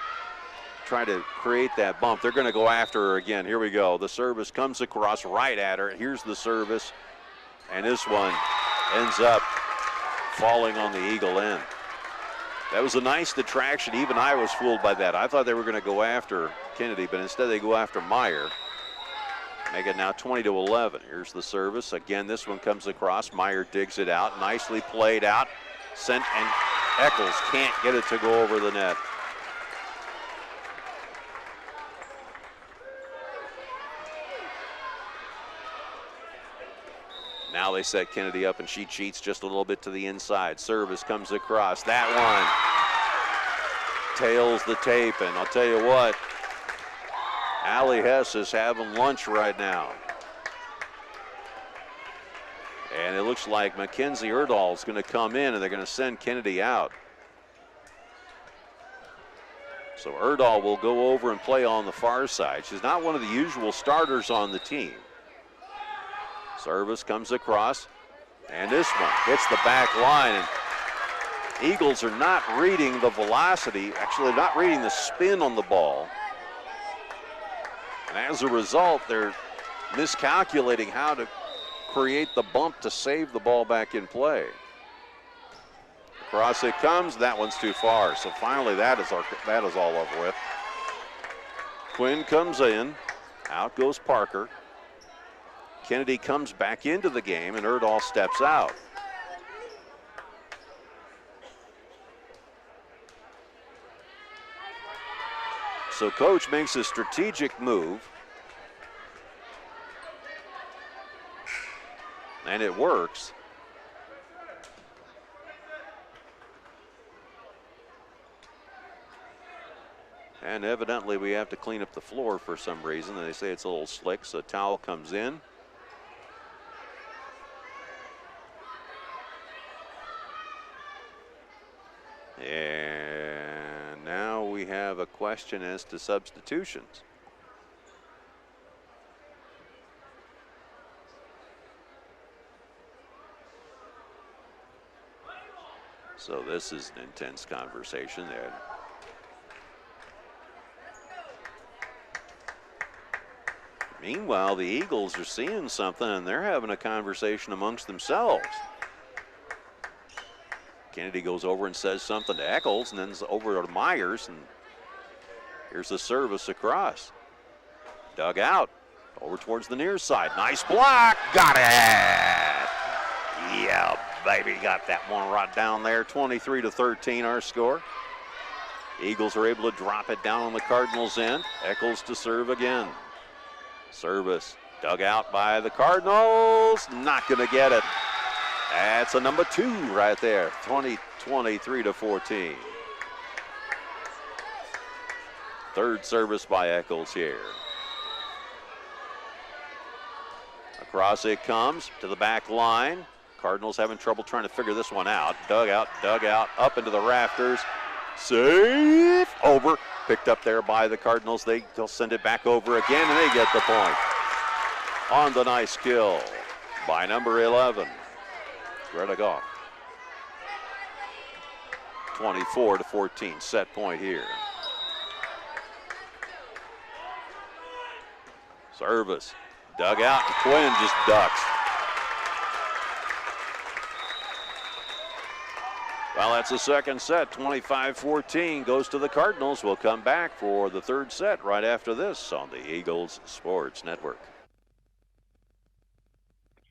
tried to create that bump. They're going to go after her again. Here we go. The service comes across right at her. Here's the service, and this one ends up falling on the Eagle end. That was a nice detraction. Even I was fooled by that. I thought they were going to go after Kennedy, but instead they go after Meyer. Make it now 20-11. Here's the service. Again, this one comes across. Meyer digs it out. Nicely played out. Sent, and Eccles can't get it to go over the net. Now they set Kennedy up, and she cheats just a little bit to the inside. Service comes across. That one tails the tape, and I'll tell you what, Allie Hess is having lunch right now. And it looks like Mackenzie Erdahl is going to come in, and they're going to send Kennedy out. So Erdahl will go over and play on the far side. She's not one of the usual starters on the team. Service comes across, and this one hits the back line. And Eagles are not reading the velocity, actually not reading the spin on the ball. And as a result, they're miscalculating how to create the bump to save the ball back in play. Across it comes, that one's too far. So finally that is all over with. Quinn comes in, out goes Parker. Kennedy comes back into the game, and Erdahl steps out. So coach makes a strategic move. And it works. And evidently we have to clean up the floor for some reason. They say it's a little slick, so a towel comes in. And now we have a question as to substitutions. So this is an intense conversation there. Meanwhile, the Eagles are seeing something and they're having a conversation amongst themselves. Kennedy goes over and says something to Eccles and then over to Myers, and here's the service across. Dug out, over towards the near side. Nice block, got it! Yeah, baby, got that one right down there. 23-13 our score. Eagles are able to drop it down on the Cardinals' end. Eccles to serve again. Service dug out by the Cardinals, not gonna get it. That's a number 2 right there, 23-14. Third service by Eccles here. Across it comes to the back line. Cardinals having trouble trying to figure this one out. Dug out, up into the rafters. Safe, over. Picked up there by the Cardinals. They'll send it back over again, and they get the point. On the nice kill by number 11, Greta Goff. 24-14, set point here. Service, dug out, and Quinn just ducks. Well, that's the second set. 25-14 goes to the Cardinals. We'll come back for the third set right after this on the Eagles Sports Network.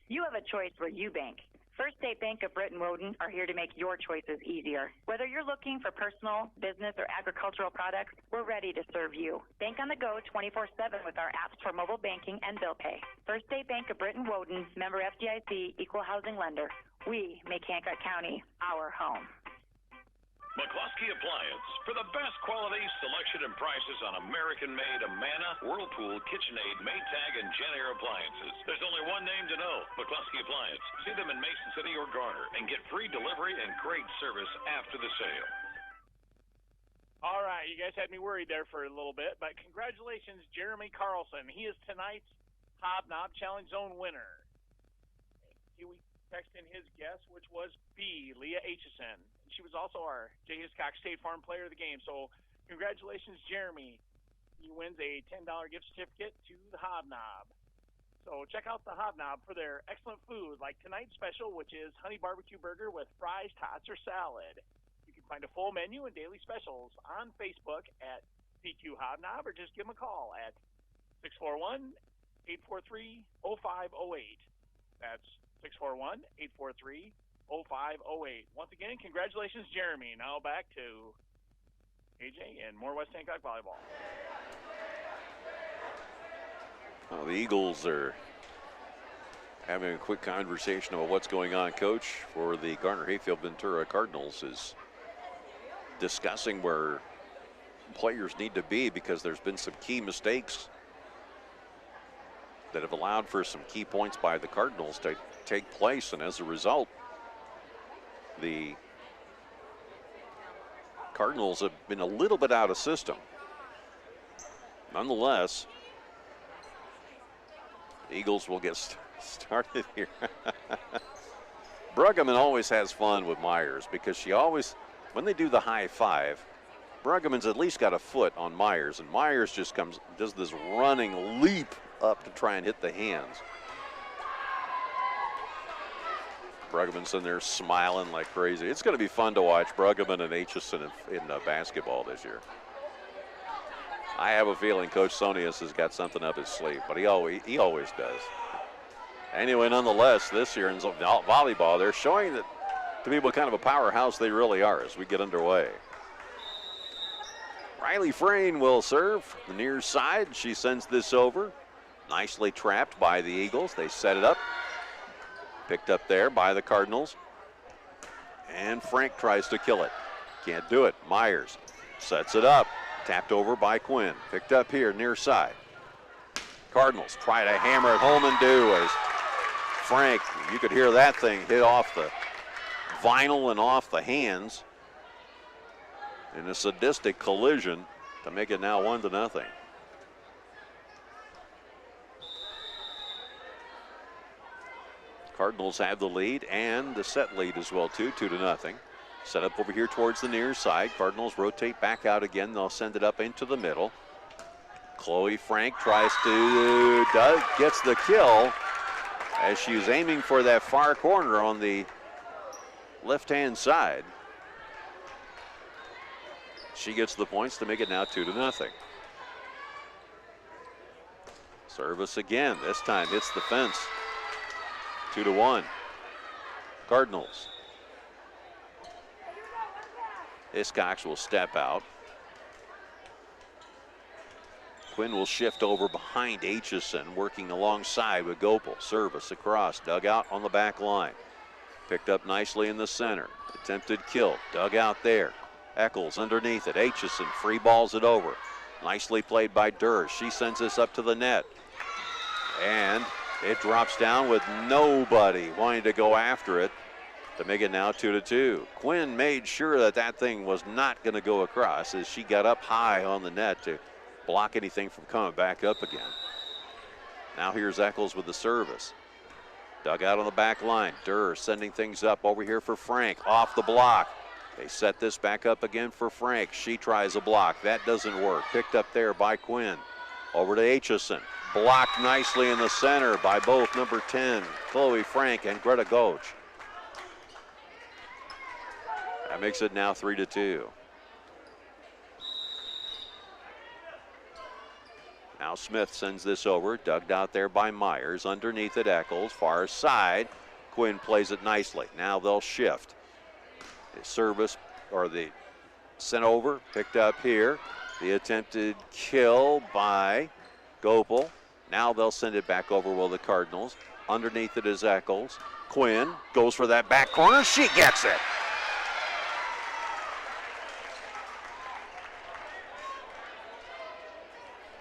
You have a choice where you bank. First State Bank of Britain Woden are here to make your choices easier. Whether you're looking for personal, business, or agricultural products, we're ready to serve you. Bank on the go 24/7 with our apps for mobile banking and bill pay. First State Bank of Britain Woden, member FDIC, equal housing lender. We make Hancock County our home. McCluskey Appliance for the best quality, selection, and prices on American-made Amana, Whirlpool, KitchenAid, Maytag, and Genair appliances. There's only one name to know, McCluskey Appliance. See them in Mason City or Garner and get free delivery and great service after the sale. All right, you guys had me worried there for a little bit, but congratulations, Jeremy Carlson. He is tonight's Hobnob Challenge Zone winner. We texted in his guess, which was B, Leah Aitchison. She was also our J. Hiscock State Farm Player of the Game. So congratulations, Jeremy. He wins a $10 gift certificate to the Hobnob. So check out the Hobnob for their excellent food, like tonight's special, which is honey barbecue burger with fries, tots, or salad. You can find a full menu and daily specials on Facebook at PQ Hobnob, or just give them a call at 641-843-0508. That's 641-843-0508. Once again, congratulations, Jeremy. Now back to AJ and more West Hancock volleyball. Well, the Eagles are having a quick conversation about what's going on. Coach for the Garner Hayfield Ventura Cardinals is discussing where players need to be because there's been some key mistakes that have allowed for some key points by the Cardinals to take place, and as a result, the Cardinals have been a little bit out of system. Nonetheless, the Eagles will get started here. Bruggeman always has fun with Myers because she always, when they do the high five, Bruggeman's at least got a foot on Myers, and Myers just does this running leap up to try and hit the hands. Bruggeman's in there smiling like crazy. It's going to be fun to watch Bruggeman and Aitchison in basketball this year. I have a feeling Coach Sonius has got something up his sleeve, but he always does. Anyway, nonetheless, this year in volleyball, they're showing that to be what kind of a powerhouse they really are as we get underway. Riley Frayne will serve the near side. She sends this over. Nicely trapped by the Eagles. They set it up. Picked up there by the Cardinals. And Frank tries to kill it. Can't do it. Myers sets it up. Tapped over by Quinn. Picked up here near side. Cardinals try to hammer it home and do as Frank, you could hear that thing hit off the vinyl and off the hands in a sadistic collision to make it now 1-0. Cardinals have the lead and the set lead as well too, 2-0. Set up over here towards the near side. Cardinals rotate back out again. They'll send it up into the middle. Chloe Frank tries to, gets the kill as she's aiming for that far corner on the left-hand side. She gets the points to make it now 2-0. Service again. This time hits the fence. 2-1. Cardinals. Hiscox will step out. Quinn will shift over behind Aitchison, working alongside with Gopal. Service across, dug out on the back line. Picked up nicely in the center. Attempted kill, dug out there. Eccles underneath it. Aitchison free balls it over. Nicely played by Durr. She sends this up to the net. And it drops down with nobody wanting to go after it to make it now 2-2. Quinn made sure that that thing was not going to go across as she got up high on the net to block anything from coming back up again. Now here's Eccles with the service. Dug out on the back line. Durr sending things up over here for Frank. Off the block. They set this back up again for Frank. She tries a block. That doesn't work. Picked up there by Quinn. Over to Aitchison. Blocked nicely in the center by both number 10, Chloe Frank and Greta Goach. That makes it now 3-2. Now Smith sends this over, dug out there by Myers. Underneath it, Eccles, far side. Quinn plays it nicely. Now they'll shift. The service, or the sent over, picked up here. The attempted kill by Gopal. Now they'll send it back over with the Cardinals. Underneath it is Eccles. Quinn goes for that back corner. She gets it.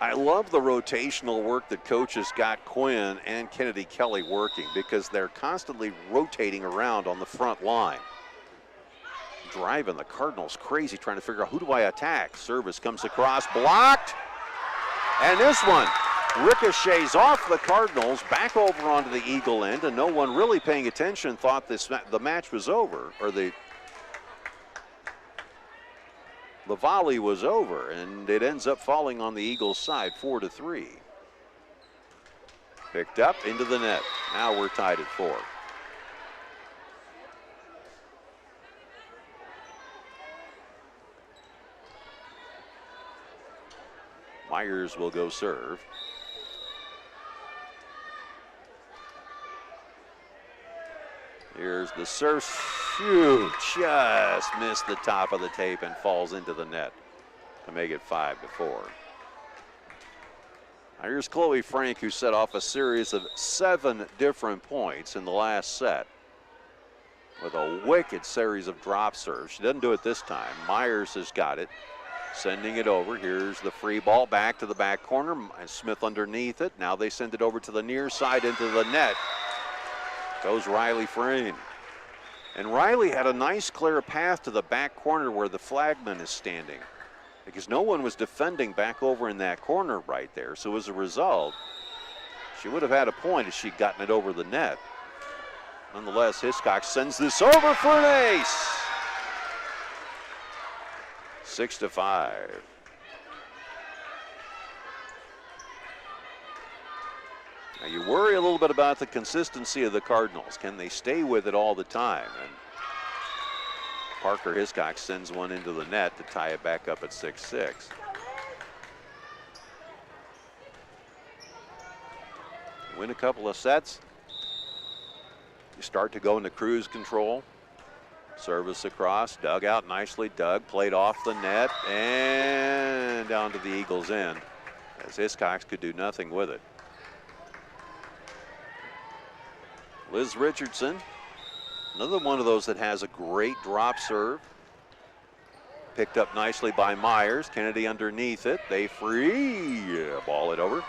I love the rotational work that coaches got Quinn and Kennedy Kelly working because they're constantly rotating around on the front line. Driving the Cardinals crazy, trying to figure out who do I attack. Service comes across, blocked. And this one ricochets off the Cardinals, back over onto the Eagle end, and no one really paying attention thought the match was over, or the volley was over, and it ends up falling on the Eagles' side, 4-3. Picked up into the net. Now we're tied at 4. Myers will go serve. Here's the serve. Shoot, just missed the top of the tape and falls into the net to make it 5-4. Now here's Chloe Frank, who set off a series of 7 different points in the last set with a wicked series of drop serves. She doesn't do it this time. Myers has got it, sending it over. Here's the free ball back to the back corner. Smith underneath it. Now they send it over to the near side into the net. Goes Riley Frayne. And Riley had a nice clear path to the back corner where the flagman is standing, because no one was defending back over in that corner right there. So as a result, she would have had a point if she'd gotten it over the net. Nonetheless, Hiscox sends this over for an ace. 6-5. Now you worry a little bit about the consistency of the Cardinals. Can they stay with it all the time? And Parker Hiscox sends one into the net to tie it back up at 6-6. Win a couple of sets, you start to go into cruise control. Service across, dug out nicely, dug, played off the net, and down to the Eagles' end, as Hiscox could do nothing with it. Liz Richardson, another one of those that has a great drop serve. Picked up nicely by Myers. Kennedy underneath it. They free. Ball it over.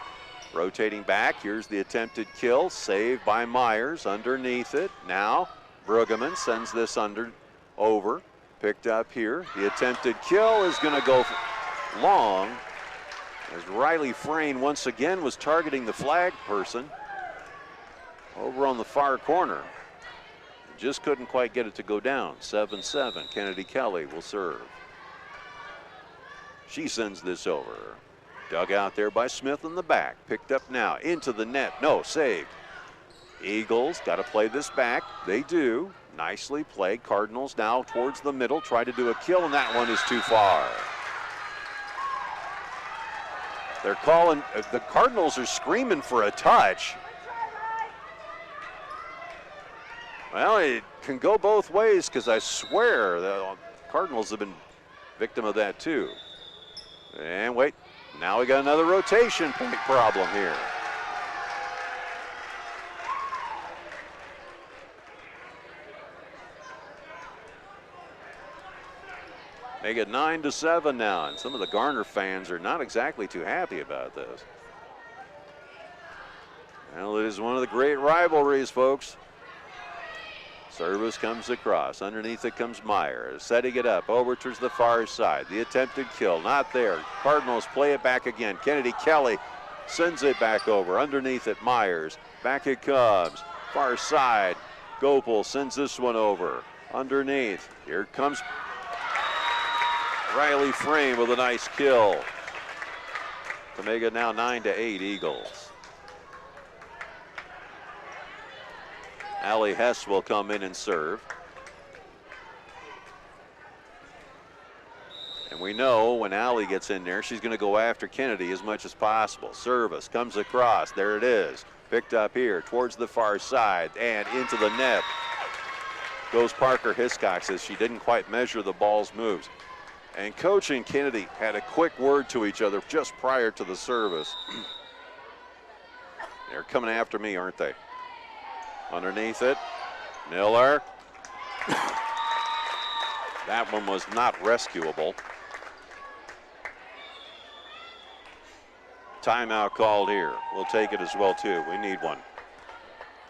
Rotating back. Here's the attempted kill. Saved by Myers underneath it. Now Brueggemann sends this over. Picked up here. The attempted kill is going to go long, as Riley Frayne once again was targeting the flag person over on the far corner. Just couldn't quite get it to go down. 7-7. Kennedy Kelly will serve. She sends this over. Dug out there by Smith in the back. Picked up now into the net. No, saved. Eagles got to play this back. They do. Nicely played. Cardinals now towards the middle. Try to do a kill, and that one is too far. They're calling, the Cardinals are screaming for a touch. Well, it can go both ways, because I swear the Cardinals have been victim of that too. And wait, now we got another rotation point problem here. Make it 9-7 now, and some of the Garner fans are not exactly too happy about this. Well, it is one of the great rivalries, folks. Service comes across. Underneath it comes Myers. Setting it up over towards the far side. The attempted kill, not there. Cardinals play it back again. Kennedy Kelly sends it back over. Underneath it, Myers. Back it comes. Far side. Gopel sends this one over. Underneath. Here comes Riley Frayne with a nice kill to make it now 9-8 Eagles. Allie Hess will come in and serve. And we know when Allie gets in there, she's going to go after Kennedy as much as possible. Service comes across. There it is. Picked up here towards the far side and into the net goes Parker Hiscox, as she didn't quite measure the ball's moves. And Coach and Kennedy had a quick word to each other just prior to the service. They're coming after me, aren't they? Underneath it, Miller. That one was not rescuable. Timeout called here. We'll take it as well too. We need one.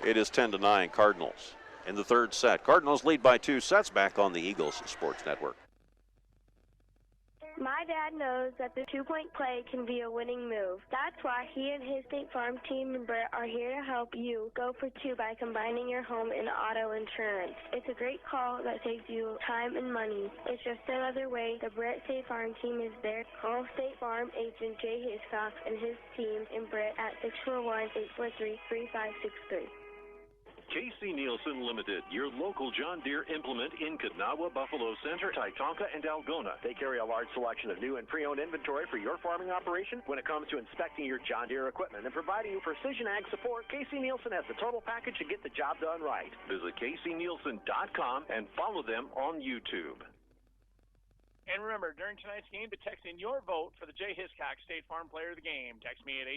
It is 10-9 Cardinals in the third set. Cardinals lead by 2 sets. Back on the Eagles Sports Network. My dad knows that the two-point play can be a winning move. That's why he and his State Farm team and Brett are here to help you go for 2 by combining your home and auto insurance. It's a great call that saves you time and money. It's just another way the Brett State Farm team is there. Call State Farm agent Jay Hiscox and his team in Brett at 641-843-3563. K.C. Nielsen Limited, your local John Deere implement in Kanawha, Buffalo Center, Titonka, and Algona. They carry a large selection of new and pre-owned inventory for your farming operation when it comes to inspecting your John Deere equipment and providing you precision ag support. K.C. Nielsen has the total package to get the job done right. Visit kcnielsen.com and follow them on YouTube. And remember, during tonight's game, to text in your vote for the Jay Hiscox State Farm Player of the Game. Text me at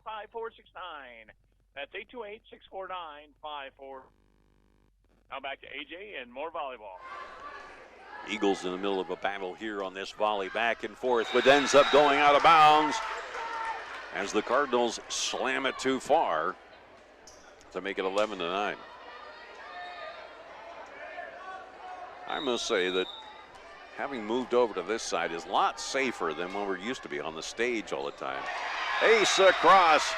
828-649-5469. That's 828-649-5469. Now back to AJ and more volleyball. Eagles in the middle of a battle here on this volley back and forth, but ends up going out of bounds as the Cardinals slam it too far to make it 11-9. I must say that having moved over to this side is a lot safer than when we're used to be on the stage all the time. Ace across.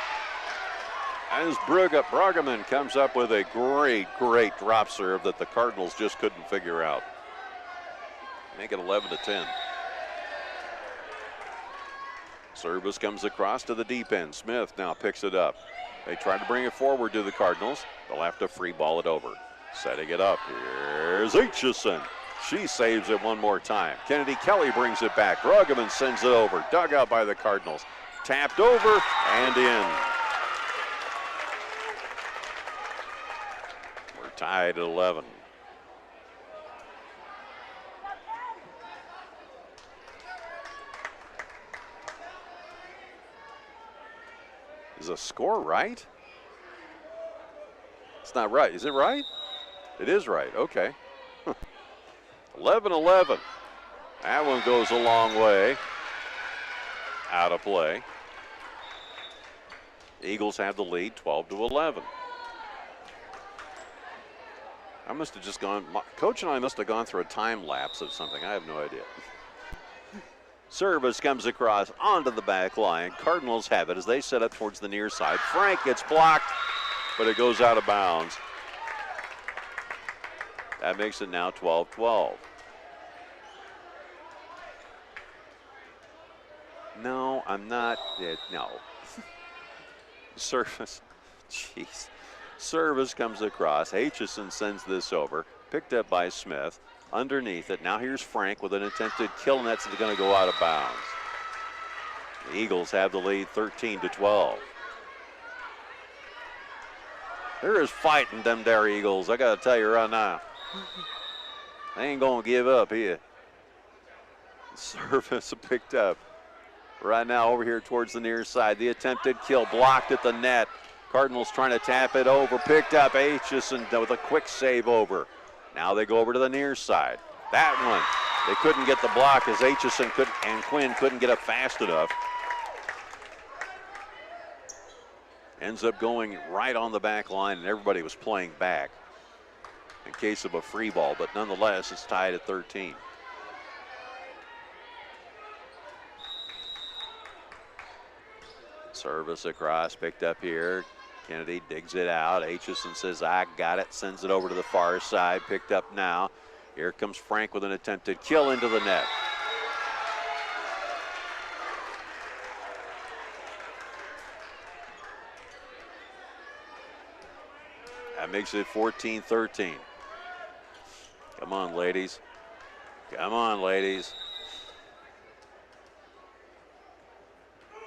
As Brueggemann comes up with a great drop serve that the Cardinals just couldn't figure out. Make it 11-10. Service comes across to the deep end. Smith now picks it up. They try to bring it forward to the Cardinals. They'll have to free ball it over. Setting it up. Here's Aitchison. She saves it one more time. Kennedy Kelly brings it back. Brueggemann sends it over. Dug out by the Cardinals. Tapped over and in. We're tied at 11. the score right? It's not right. Is it right? It is right. Okay. 11-11. That one goes a long way. Out of play. Eagles have the lead, 12-11. I must have just gone, Coach and I must have gone through a time lapse of something. I have no idea. Service comes across onto the back line. Cardinals have it as they set up towards the near side. Frank gets blocked, but it goes out of bounds. That makes it now 12-12. No, I'm not. No. Service. Jeez. Service comes across. Aitchison sends this over. Picked up by Smith. Underneath it. Now here's Frank with an attempted kill, and that's going to go out of bounds. The Eagles have the lead 13-12. There is fighting them there Eagles. I got to tell you right now. They ain't going to give up here. Service picked up. Right now over here towards the near side. The attempted kill blocked at the net. Cardinals trying to tap it over. Picked up Aitchison with a quick save over. Now they go over to the near side. That one, they couldn't get the block as Aitchison and Quinn couldn't get it fast enough. Ends up going right on the back line, and everybody was playing back in case of a free ball, but nonetheless, it's tied at 13. Service across, picked up here. Kennedy digs it out. Aitchison says, I got it. Sends it over to the far side. Picked up now. Here comes Frank with an attempted kill into the net. That makes it 14-13. Come on, ladies. Come on, ladies.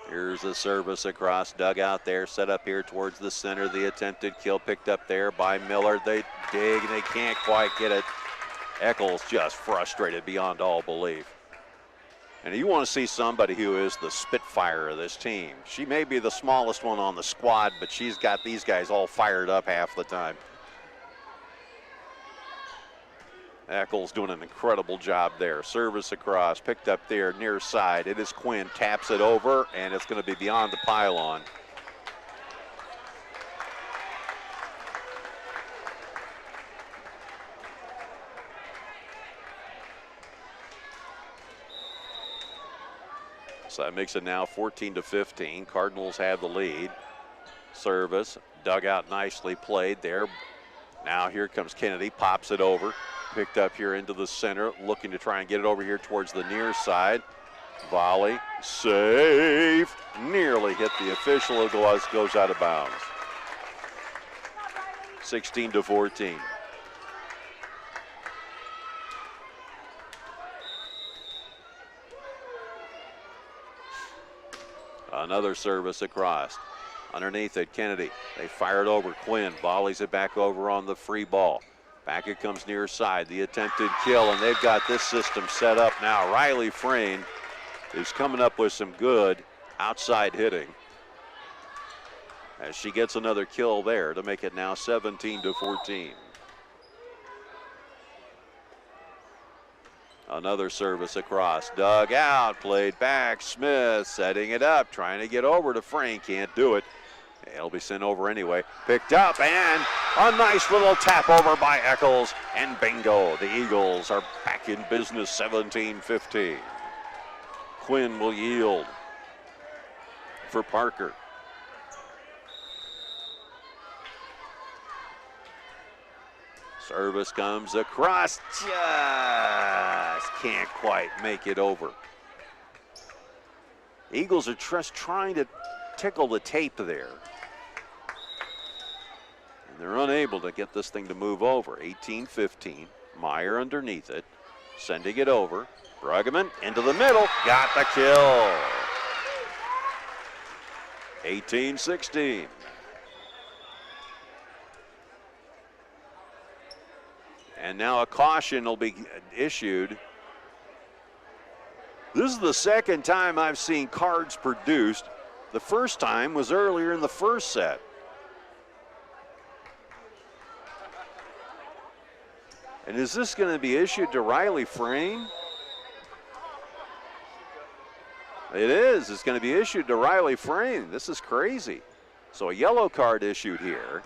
Here's the service across, dug out there, set up here towards the center. The attempted kill picked up there by Miller. They dig and they can't quite get it. Eccles just frustrated beyond all belief. And you want to see somebody who is the spitfire of this team. She may be the smallest one on the squad, but she's got these guys all fired up half the time. Eccles doing an incredible job there. Service across, picked up there near side. It is Quinn, taps it over, and it's going to be beyond the pylon. So that makes it now 14-15. Cardinals have the lead. Service, dug out nicely played there. Now here comes Kennedy, pops it over. Picked up here into the center, looking to try and get it over here towards the near side. Volley, save, nearly hit the official. It goes out of bounds. 16-14. Another service across. Underneath it, Kennedy. They fire it over. Quinn volleys it back over on the free ball. Back it comes near side, the attempted kill, and they've got this system set up now. Riley Frayne is coming up with some good outside hitting as she gets another kill there to make it now 17-14. Another service across, dug out, played back. Smith setting it up, trying to get over to Frayne, can't do it. It'll be sent over anyway. Picked up and a nice little tap over by Eccles. And bingo, the Eagles are back in business, 17-15. Quinn will yield for Parker. Service comes across, just can't quite make it over. Eagles are just trying to tickle the tape there. And they're unable to get this thing to move over. 18-15. Meyer underneath it. Sending it over. Bruggeman into the middle. Got the kill. 18-16. And now a caution will be issued. This is the second time I've seen cards produced the first time was earlier in the first set. And is this going to be issued to Riley Frayne? It is. It's going to be issued to Riley Frayne. This is crazy. So a yellow card issued here.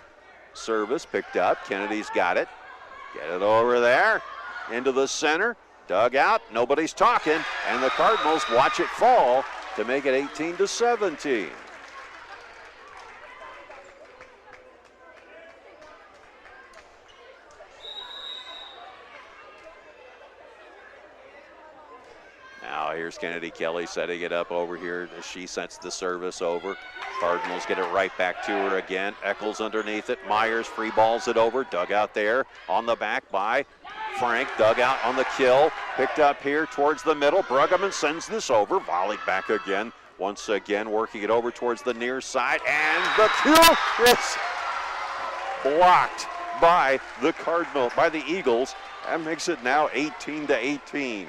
Service picked up. Kennedy's got it. Get it over there. Into the center. Dug out. Nobody's talking. And the Cardinals watch it fall to make it 18-17. Now here's Kennedy Kelly setting it up over here as she sets the service over. Cardinals get it right back to her again. Eccles underneath it. Myers free balls it over. Dug out there on the back by Frank. Dug out on the kill. Picked up here towards the middle. Bruggeman sends this over. Volleyed back again. Once again working it over towards the near side. And the kill is blocked by the Eagles. That makes it now 18-18.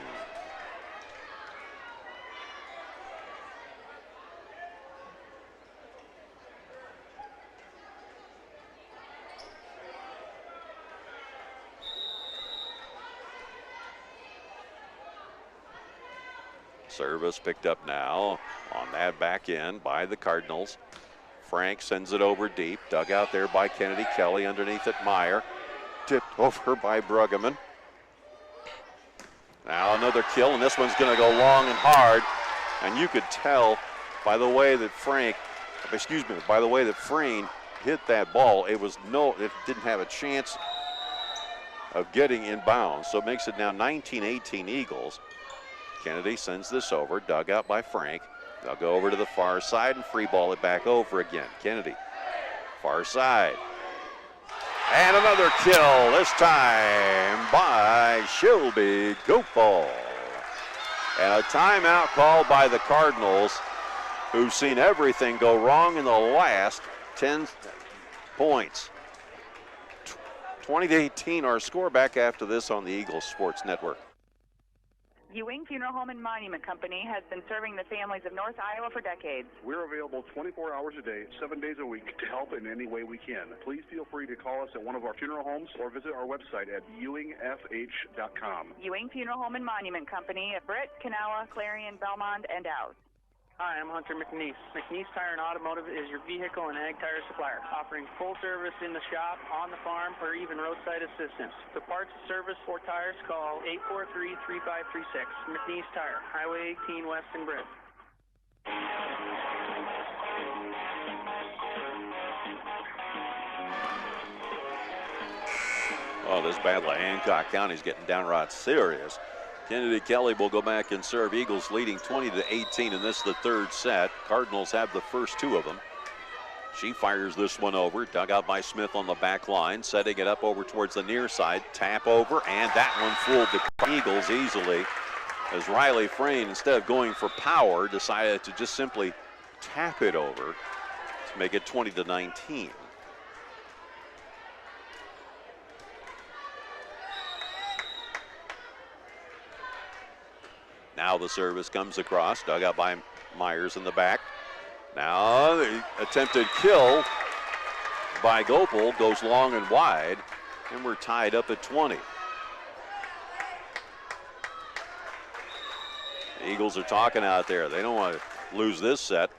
Service picked up now on that back end by the Cardinals. Frank sends it over deep. Dug out there by Kennedy Kelly. Underneath it, Meyer. Tipped over by Bruggeman. Now another kill, and this one's going to go long and hard. And you could tell by the way that Frayne hit that ball, it didn't have a chance of getting in bounds. So it makes it now 19-18 Eagles. Kennedy sends this over, dug out by Frank. They'll go over to the far side and free ball it back over again. Kennedy, far side. And another kill, this time by Shelby Gopal. And a timeout called by the Cardinals, who've seen everything go wrong in the last 10 points. 20-18 our score. Back after this on the Eagles Sports Network. Ewing Funeral Home and Monument Company has been serving the families of North Iowa for decades. We're available 24 hours a day, 7 days a week to help in any way we can. Please feel free to call us at one of our funeral homes or visit our website at ewingfh.com. Ewing Funeral Home and Monument Company at Britt, Kanawha, Clarion, Belmont, and Dowse. Hi, I'm Hunter McNeese. McNeese Tire and Automotive is your vehicle and ag tire supplier, offering full service in the shop, on the farm, or even roadside assistance. For parts, service, or tires, call 843-3536. McNeese Tire, Highway 18 West in Britt. Oh, this battle of Hancock County is getting downright serious. Kennedy Kelly will go back and serve. Eagles leading 20-18 in this, the third set. Cardinals have the first two of them. She fires this one over. Dug out by Smith on the back line. Setting it up over towards the near side. Tap over, and that one fooled the Eagles easily. As Riley Frayne, instead of going for power, decided to just simply tap it over to make it 20-19. Now the service comes across, dug out by Myers in the back. Now the attempted kill by Gopal goes long and wide, and we're tied up at 20. The Eagles are talking out there. They don't want to lose this set.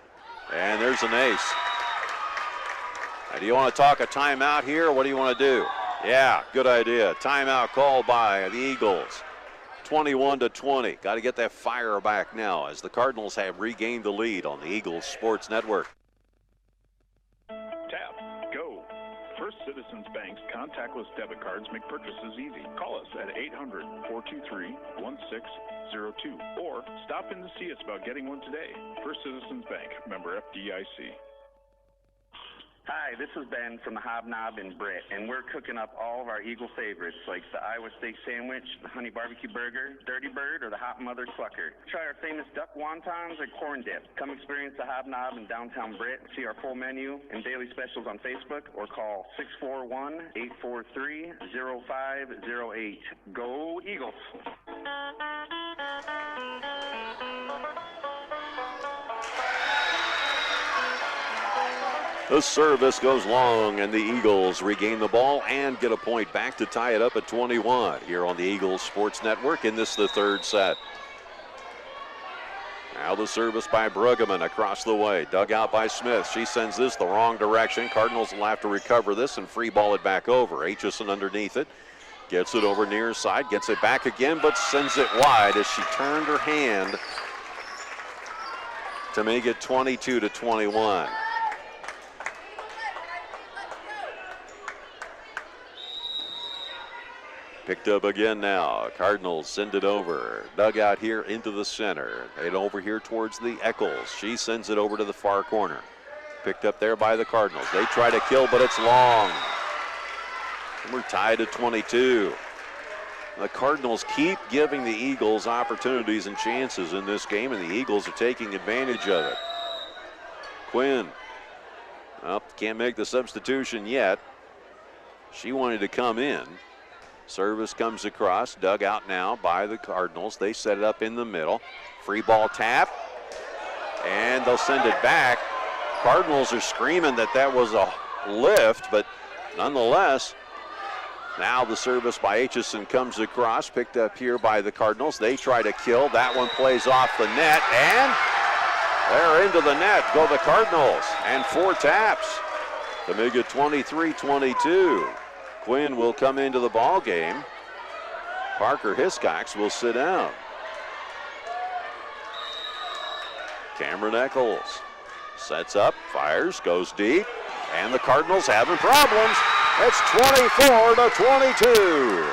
And there's an ace. Now, do you want to talk a timeout here, or what do you want to do? Yeah, good idea. Timeout called by the Eagles. 21-20. Got to get that fire back now as the Cardinals have regained the lead on the Eagles Sports Network. Tap, go. First Citizens Bank's contactless debit cards make purchases easy. Call us at 800-423-1602 or stop in to see us about getting one today. First Citizens Bank, member FDIC. Hi, this is Ben from the Hobnob in Britt, and we're cooking up all of our Eagle favorites like the Iowa Steak Sandwich, the Honey Barbecue Burger, Dirty Bird, or the Hot Mother Clucker. Try our famous duck wontons or corn dip. Come experience the Hobnob in downtown Britt. See our full menu and daily specials on Facebook or call 641-843-0508. Go Eagles! The service goes long, and the Eagles regain the ball and get a point back to tie it up at 21 here on the Eagles Sports Network in this, the third set. Now the service by Bruggeman across the way. Dug out by Smith. She sends this the wrong direction. Cardinals will have to recover this and free ball it back over. Aitchison underneath it. Gets it over near side. Gets it back again, but sends it wide as she turned her hand to make it 22-21. Picked up again now. Cardinals send it over. Dug out here into the center. And over here towards the Eccles. She sends it over to the far corner. Picked up there by the Cardinals. They try to kill, but it's long. And we're tied at 22. The Cardinals keep giving the Eagles opportunities and chances in this game, and the Eagles are taking advantage of it. Quinn. Well, can't make the substitution yet. She wanted to come in. Service comes across, dug out now by the Cardinals. They set it up in the middle. Free ball tap, and they'll send it back. Cardinals are screaming that that was a lift, but nonetheless, now the service by Aitchison comes across, picked up here by the Cardinals. They try to kill. That one plays off the net, and they're into the net. Go the Cardinals, and 4 taps to make it 23-22. Quinn will come into the ball game. Parker Hiscox will sit down. Cameron Eccles sets up, fires, goes deep, and the Cardinals having problems. It's 24-22.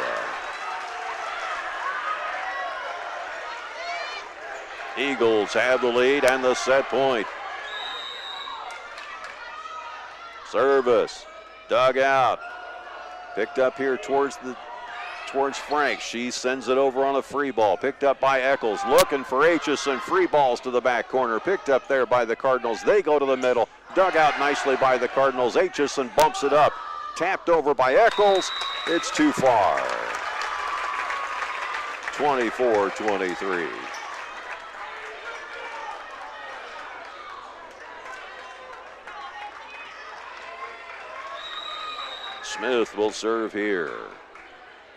Eagles have the lead and the set point. Service, dug out. Picked up here towards Frank. She sends it over on a free ball. Picked up by Eccles. Looking for Aitchison. Free balls to the back corner. Picked up there by the Cardinals. They go to the middle. Dug out nicely by the Cardinals. Aitchison bumps it up. Tapped over by Eccles. It's too far. 24-23. Smith will serve here.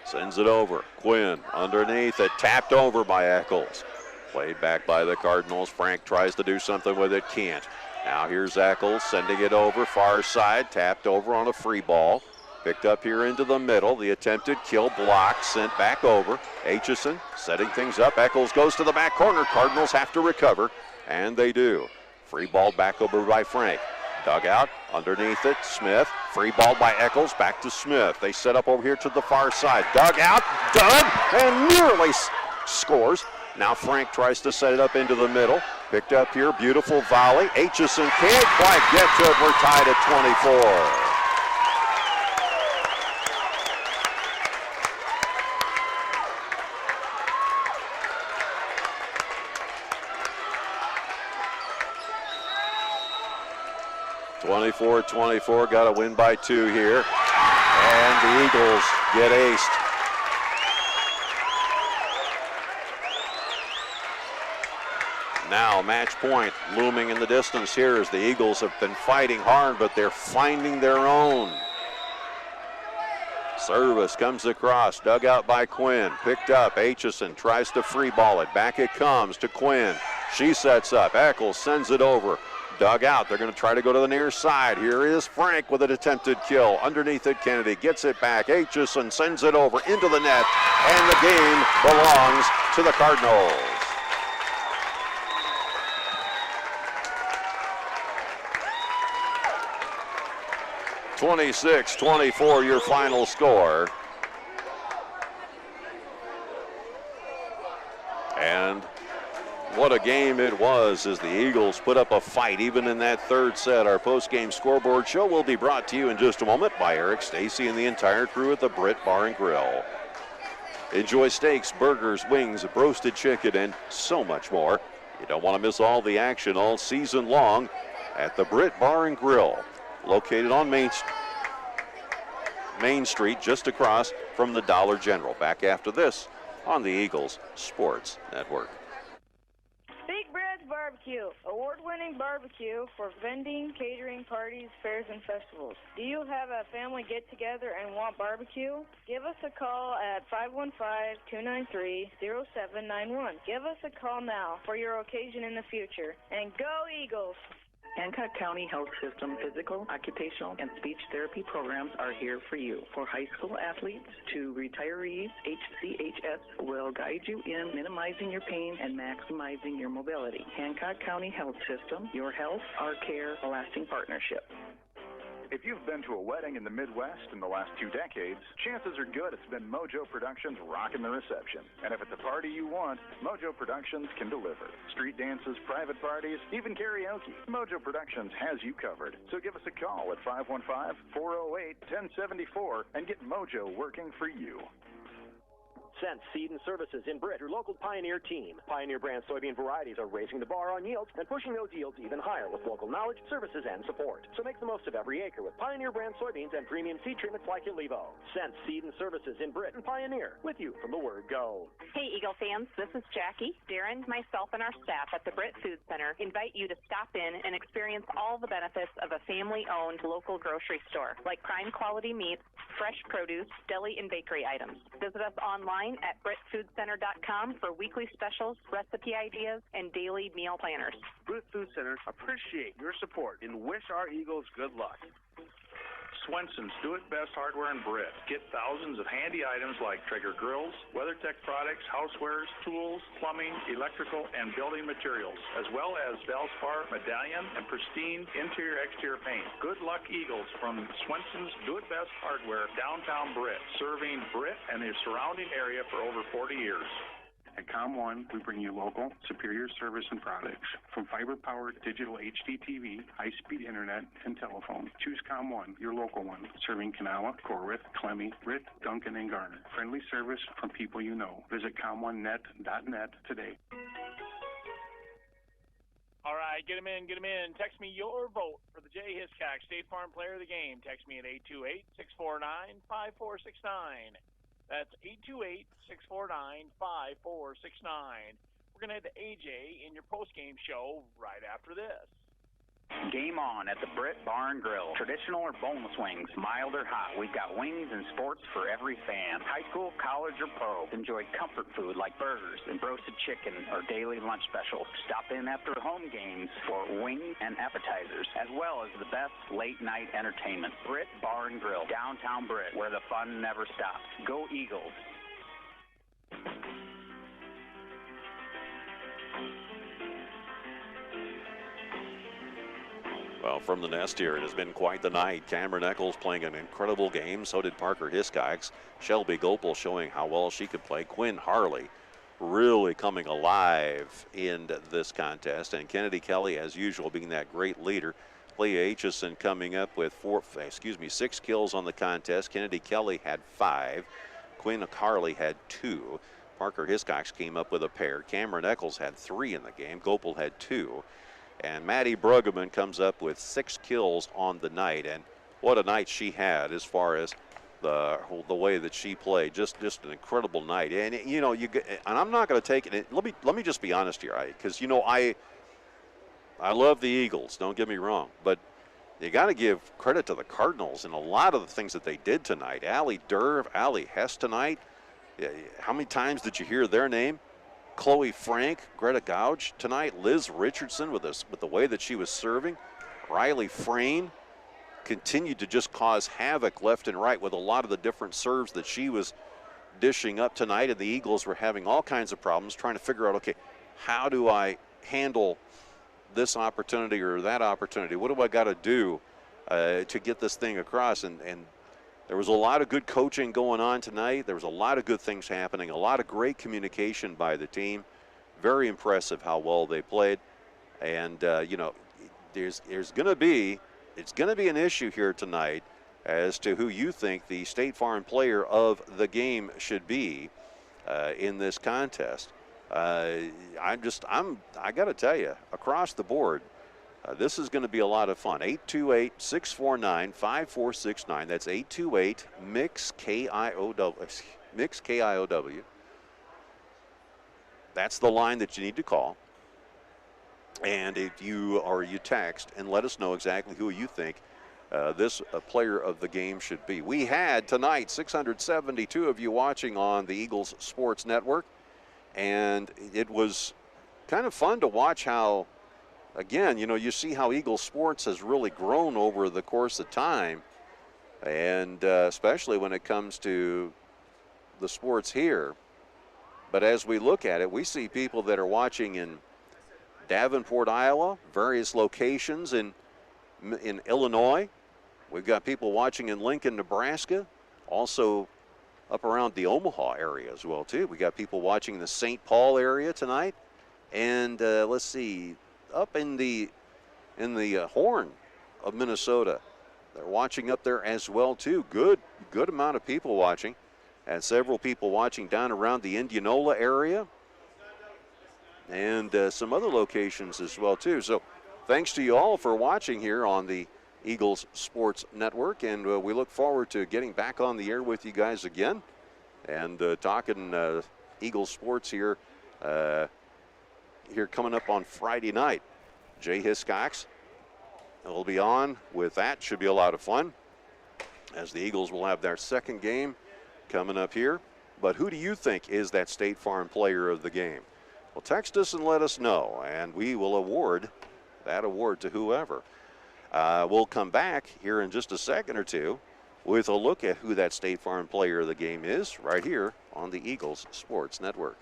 Sends it over. Quinn underneath it. Tapped over by Eccles. Played back by the Cardinals. Frank tries to do something with it. Can't. Now here's Eccles sending it over. Far side. Tapped over on a free ball. Picked up here into the middle. The attempted kill blocked. Sent back over. Aitchison setting things up. Eccles goes to the back corner. Cardinals have to recover. And they do. Free ball back over by Frank. Dug out, underneath it, Smith. Free ball by Eccles, back to Smith. They set up over here to the far side. Dug out, dug, and nearly scores. Now Frank tries to set it up into the middle. Picked up here, beautiful volley. Aitchison can't quite get to it. We're tied at 24. 24-24, got to win by 2 here. And the Eagles get aced. Now match point looming in the distance here as the Eagles have been fighting hard, but they're finding their own. Service comes across, dug out by Quinn, picked up. Aitchison tries to free ball it. Back it comes to Quinn. She sets up. Eccles sends it over. Dug out. They're going to try to go to the near side. Here is Frank with an attempted kill. Underneath it, Kennedy gets it back. Aitchison sends it over into the net, and the game belongs to the Cardinals. (26-24) your final score. And what a game it was as the Eagles put up a fight even in that third set. Our post-game scoreboard show will be brought to you in just a moment by Eric Stacy and the entire crew at the Britt Bar and Grill. Enjoy steaks, burgers, wings, roasted chicken, and so much more. You don't want to miss all the action all season long at the Britt Bar and Grill, located on Main Street, just across from the Dollar General. Back after this on the Eagles Sports Network. Big Bread's Barbecue Barbecue, award-winning barbecue for vending, catering, parties, fairs, and festivals. Do you have a family get-together and want barbecue? Give us a call at 515-293-0791. Give us a call now for your occasion in the future. And go Eagles! Hancock County Health System physical, occupational, and speech therapy programs are here for you. For high school athletes to retirees, HCHS will guide you in minimizing your pain and maximizing your mobility. Hancock County Health System, your health, our care, a lasting partnership. If you've been to a wedding in the Midwest in the last 2 decades, chances are good it's been Mojo Productions rocking the reception. And if it's a party you want, Mojo Productions can deliver. Street dances, private parties, even karaoke. Mojo Productions has you covered. So give us a call at 515-408-1074 and get Mojo working for you. Sense Seed and Services in Britt, your local Pioneer team. Pioneer brand soybean varieties are raising the bar on yields and pushing those yields even higher with local knowledge, services, and support. So make the most of every acre with Pioneer brand soybeans and premium seed treatments like Levo. Sense Seed and Services in Britt and Pioneer, with you from the word go. Hey, Eagle fans, this is Jackie. Darren, myself, and our staff at the Britt Food Center invite you to stop in and experience all the benefits of a family-owned local grocery store, like prime quality meats, fresh produce, deli, and bakery items. Visit us online at BrittFoodCenter.com for weekly specials, recipe ideas, and daily meal planners. Britt Food Center appreciate your support and wish our Eagles good luck. Swenson's Do It Best Hardware in Britt. Get thousands of handy items like Traeger grills, WeatherTech products, housewares, tools, plumbing, electrical, and building materials, as well as Valspar, medallion, and pristine interior-exterior paint. Good luck, Eagles, from Swenson's Do It Best Hardware, downtown Britt, serving Britt and the surrounding area for over 40 years. At COM1, we bring you local, superior service and products. From fiber-powered digital HD TV, high-speed internet, and telephone. Choose COM1, your local one, serving Kanawha, Corwith, Clemmy, Britt, Duncan, and Garner. Friendly service from people you know. Visit com1net.net today. All right, get them in, get them in. Text me your vote for the Jay Hiscock State Farm Player of the Game. Text me at 828-649-5469. That's 828-649-5469. We're going to head to AJ in your post-game show right after this. Game on at the Britt Bar and Grill. Traditional or boneless wings, mild or hot. We've got wings and sports for every fan. High school, college, or pro. Enjoy comfort food like burgers and roasted chicken or daily lunch specials. Stop in after home games for wings and appetizers, as well as the best late-night entertainment. Britt Bar and Grill, downtown Britt, where the fun never stops. Go Eagles. Well, from the nest here, it has been quite the night. Cameron Eccles playing an incredible game. So did Parker Hiscox. Shelby Gopel showing how well she could play. Quinn Harley really coming alive in this contest. And Kennedy Kelly, as usual, being that great leader. Leah Aitchison coming up with 6 kills on the contest. Kennedy Kelly had 5. Quinn Harley had 2. Parker Hiscox came up with a pair. Cameron Eccles had 3 in the game. Gopel had 2. And Maddie Bruggeman comes up with 6 kills on the night, and what a night she had as far as the way that she played. Just an incredible night. And you know, and I'm not going to take it. Let me just be honest here, because you know I love the Eagles. Don't get me wrong, but you got to give credit to the Cardinals and a lot of the things that they did tonight. Allie Derv, Allie Hess tonight. How many times did you hear their name? Chloe Frank, Greta Gouge tonight, Liz Richardson with the way that she was serving. Riley Frayne continued to just cause havoc left and right with a lot of the different serves that she was dishing up tonight, and the Eagles were having all kinds of problems trying to figure out, okay, how do I handle this opportunity or that opportunity? What do I got to do to get this thing across? And there was a lot of good coaching going on tonight. There was a lot of good things happening, a lot of great communication by the team. Very impressive how well they played. And, you know, it's going to be an issue here tonight as to who you think the State Farm Player of the Game should be in this contest. I got to tell you, across the board, this is going to be a lot of fun. 828-649-5469. That's 828-MIX-KIOW. That's the line that you need to call. And if you text and let us know exactly who you think this player of the game should be. We had tonight 672 of you watching on the Eagles Sports Network, and it was kind of fun to watch how, again, you see how Eagles Sports has really grown over the course of time, and especially when it comes to the sports here. But as we look at it, we see people that are watching in Davenport, Iowa, various locations in Illinois. We've got people watching in Lincoln, Nebraska, also up around the Omaha area as well, too. We got people watching the St. Paul area tonight. And let's see, up in the Horn of Minnesota, they're watching up there as well, too. Good amount of people watching. And several people watching down around the Indianola area. And some other locations as well, too. So thanks to you all for watching here on the Eagles Sports Network, and we look forward to getting back on the air with you guys again and talking Eagles sports here coming up on Friday night. Jay Hiscox will be on with that. Should be a lot of fun as the Eagles will have their second game coming up here. But who do you think is that State Farm player of the game? Well, text us and let us know, and we will award that award to whoever. We'll come back here in just a second or two with a look at who that State Farm player of the game is right here on the Eagles Sports Network.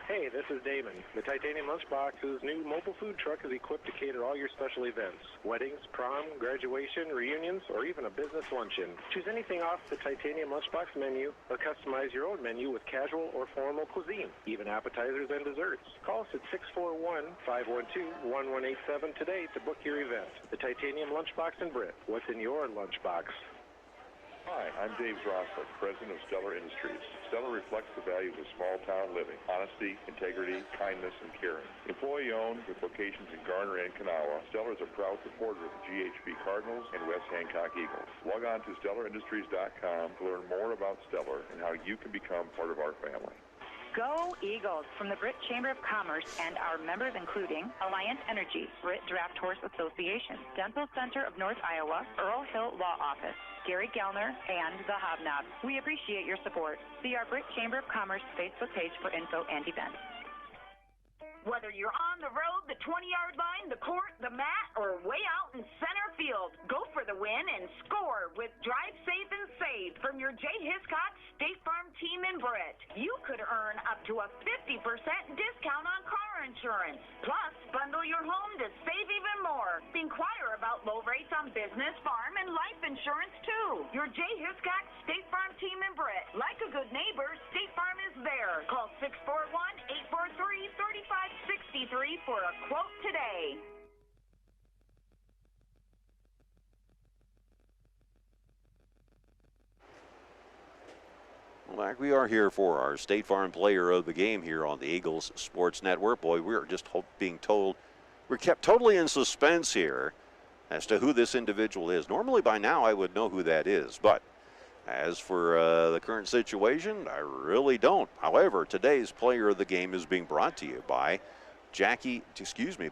Hey, this is Damon. The Titanium Lunchbox's new mobile food truck is equipped to cater all your special events. Weddings, prom, graduation, reunions, or even a business luncheon. Choose anything off the Titanium Lunchbox menu or customize your own menu with casual or formal cuisine, even appetizers and desserts. Call us at 641-512-1187 today to book your event. The Titanium Lunchbox in Britt. What's in your lunchbox? Hi, I'm Dave Rossler, president of Stellar Industries. Stellar reflects the values of small-town living: honesty, integrity, kindness, and caring. Employee-owned with locations in Garner and Kanawha, Stellar is a proud supporter of the GHV Cardinals and West Hancock Eagles. Log on to StellarIndustries.com to learn more about Stellar and how you can become part of our family. Go Eagles from the Britt Chamber of Commerce and our members including Alliant Energy, Britt Draft Horse Association, Dental Center of North Iowa, Earl Hill Law Office, Gary Gellner, and the Hobnob. We appreciate your support. See our Britt Chamber of Commerce Facebook page for info and events. Whether you're on the road, the 20-yard line, the court, the mat, or way out in center field, go for the win and score with Drive Safe and Save from your Jay Hiscox State Farm team in Britt. You could earn up to a 50% discount on car insurance. Plus, bundle your home to save even more. Inquire about low rates on business, farm, and life insurance, too. Your Jay Hiscox State Farm team in Britt. Like a good neighbor, State Farm is there. Call 641-843-3563 for a quote today. Well, back we are here for our State Farm player of the game here on the Eagles Sports Network. Boy, we're just being told, we're kept totally in suspense here as to who this individual is. Normally by now I would know who that is, but as for the current situation, I really don't. However, today's player of the game is being brought to you by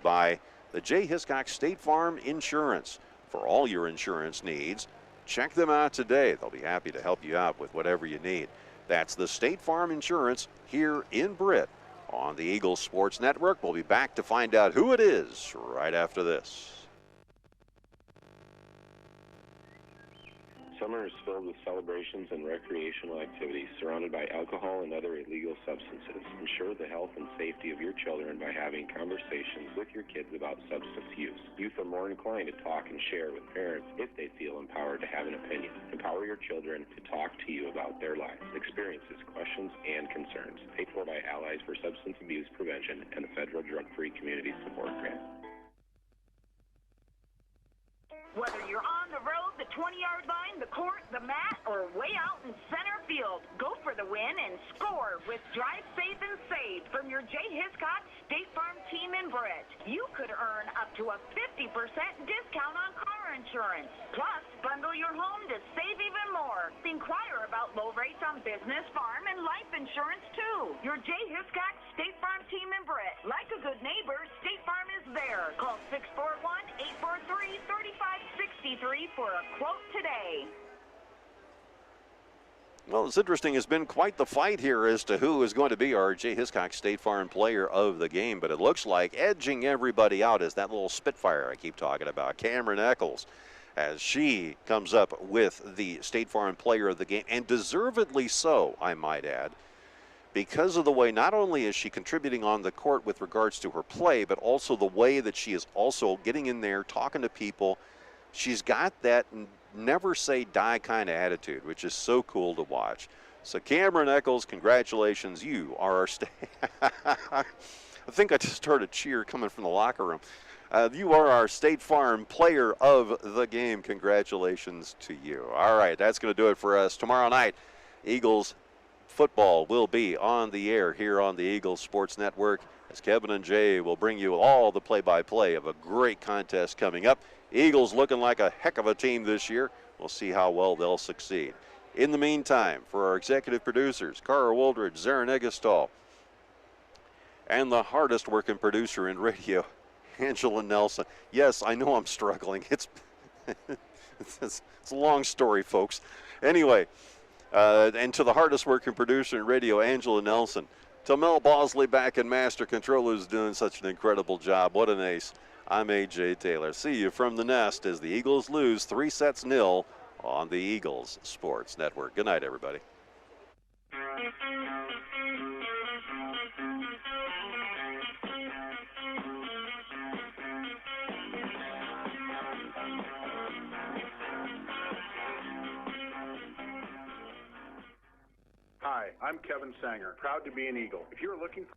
by the Jay Hiscox State Farm Insurance. For all your insurance needs, check them out today. They'll be happy to help you out with whatever you need. That's the State Farm Insurance here in Britt on the Eagles Sports Network. We'll be back to find out who it is right after this. Summer is filled with celebrations and recreational activities surrounded by alcohol and other illegal substances. Ensure the health and safety of your children by having conversations with your kids about substance use. Youth are more inclined to talk and share with parents if they feel empowered to have an opinion. Empower your children to talk to you about their lives, experiences, questions, and concerns. Paid for by Allies for Substance Abuse Prevention and the Federal Drug-Free Community Support Grant. Whether you're on the road, the 20-yard line, the court, the mat, or way out in center field, go for the win and score with Drive Safe and Save from your Jay Hiscox State Farm team in Britt. You could earn up to a 50% discount on car insurance. Plus, bundle your home to save even more. Inquire about low rates on business, farm, and life insurance, too. Your J. Hiscox State Farm team in Britt. Like a good neighbor, State Farm is there. Call 641-843-3563 for a quote today. Well, it's interesting. It's been quite the fight here as to who is going to be our J. Hiscox State Farm player of the game, but it looks like edging everybody out is that little Spitfire I keep talking about, Cameron Eccles, as she comes up with the State Farm player of the game, and deservedly so, I might add, because of the way not only is she contributing on the court with regards to her play, but also the way that she is also getting in there, talking to people. She's got that never say die kind of attitude, which is so cool to watch. So Cameron Eccles, congratulations. You are our I think I just heard a cheer coming from the locker room. You are our State Farm player of the game. Congratulations to you. All right, that's going to do it for us. Tomorrow night, Eagles football will be on the air here on the Eagles Sports Network, as Kevin and Jay will bring you all the play-by-play of a great contest coming up. Eagles looking like a heck of a team this year. We'll see how well they'll succeed. In the meantime, for our executive producers, Cara Woldridge, Zarin Egestal, and the hardest working producer in radio, Angela Nelson. Yes, I know I'm struggling. It's a long story, folks. Anyway, and to the hardest working producer in radio, Angela Nelson. To Mel Bosley back in Master Control, who's doing such an incredible job. What an ace. I'm A.J. Taylor. See you from the nest as the Eagles lose 3-0 on the Eagles Sports Network. Good night, everybody. Hi, I'm Kevin Sanger, proud to be an Eagle. If you're looking for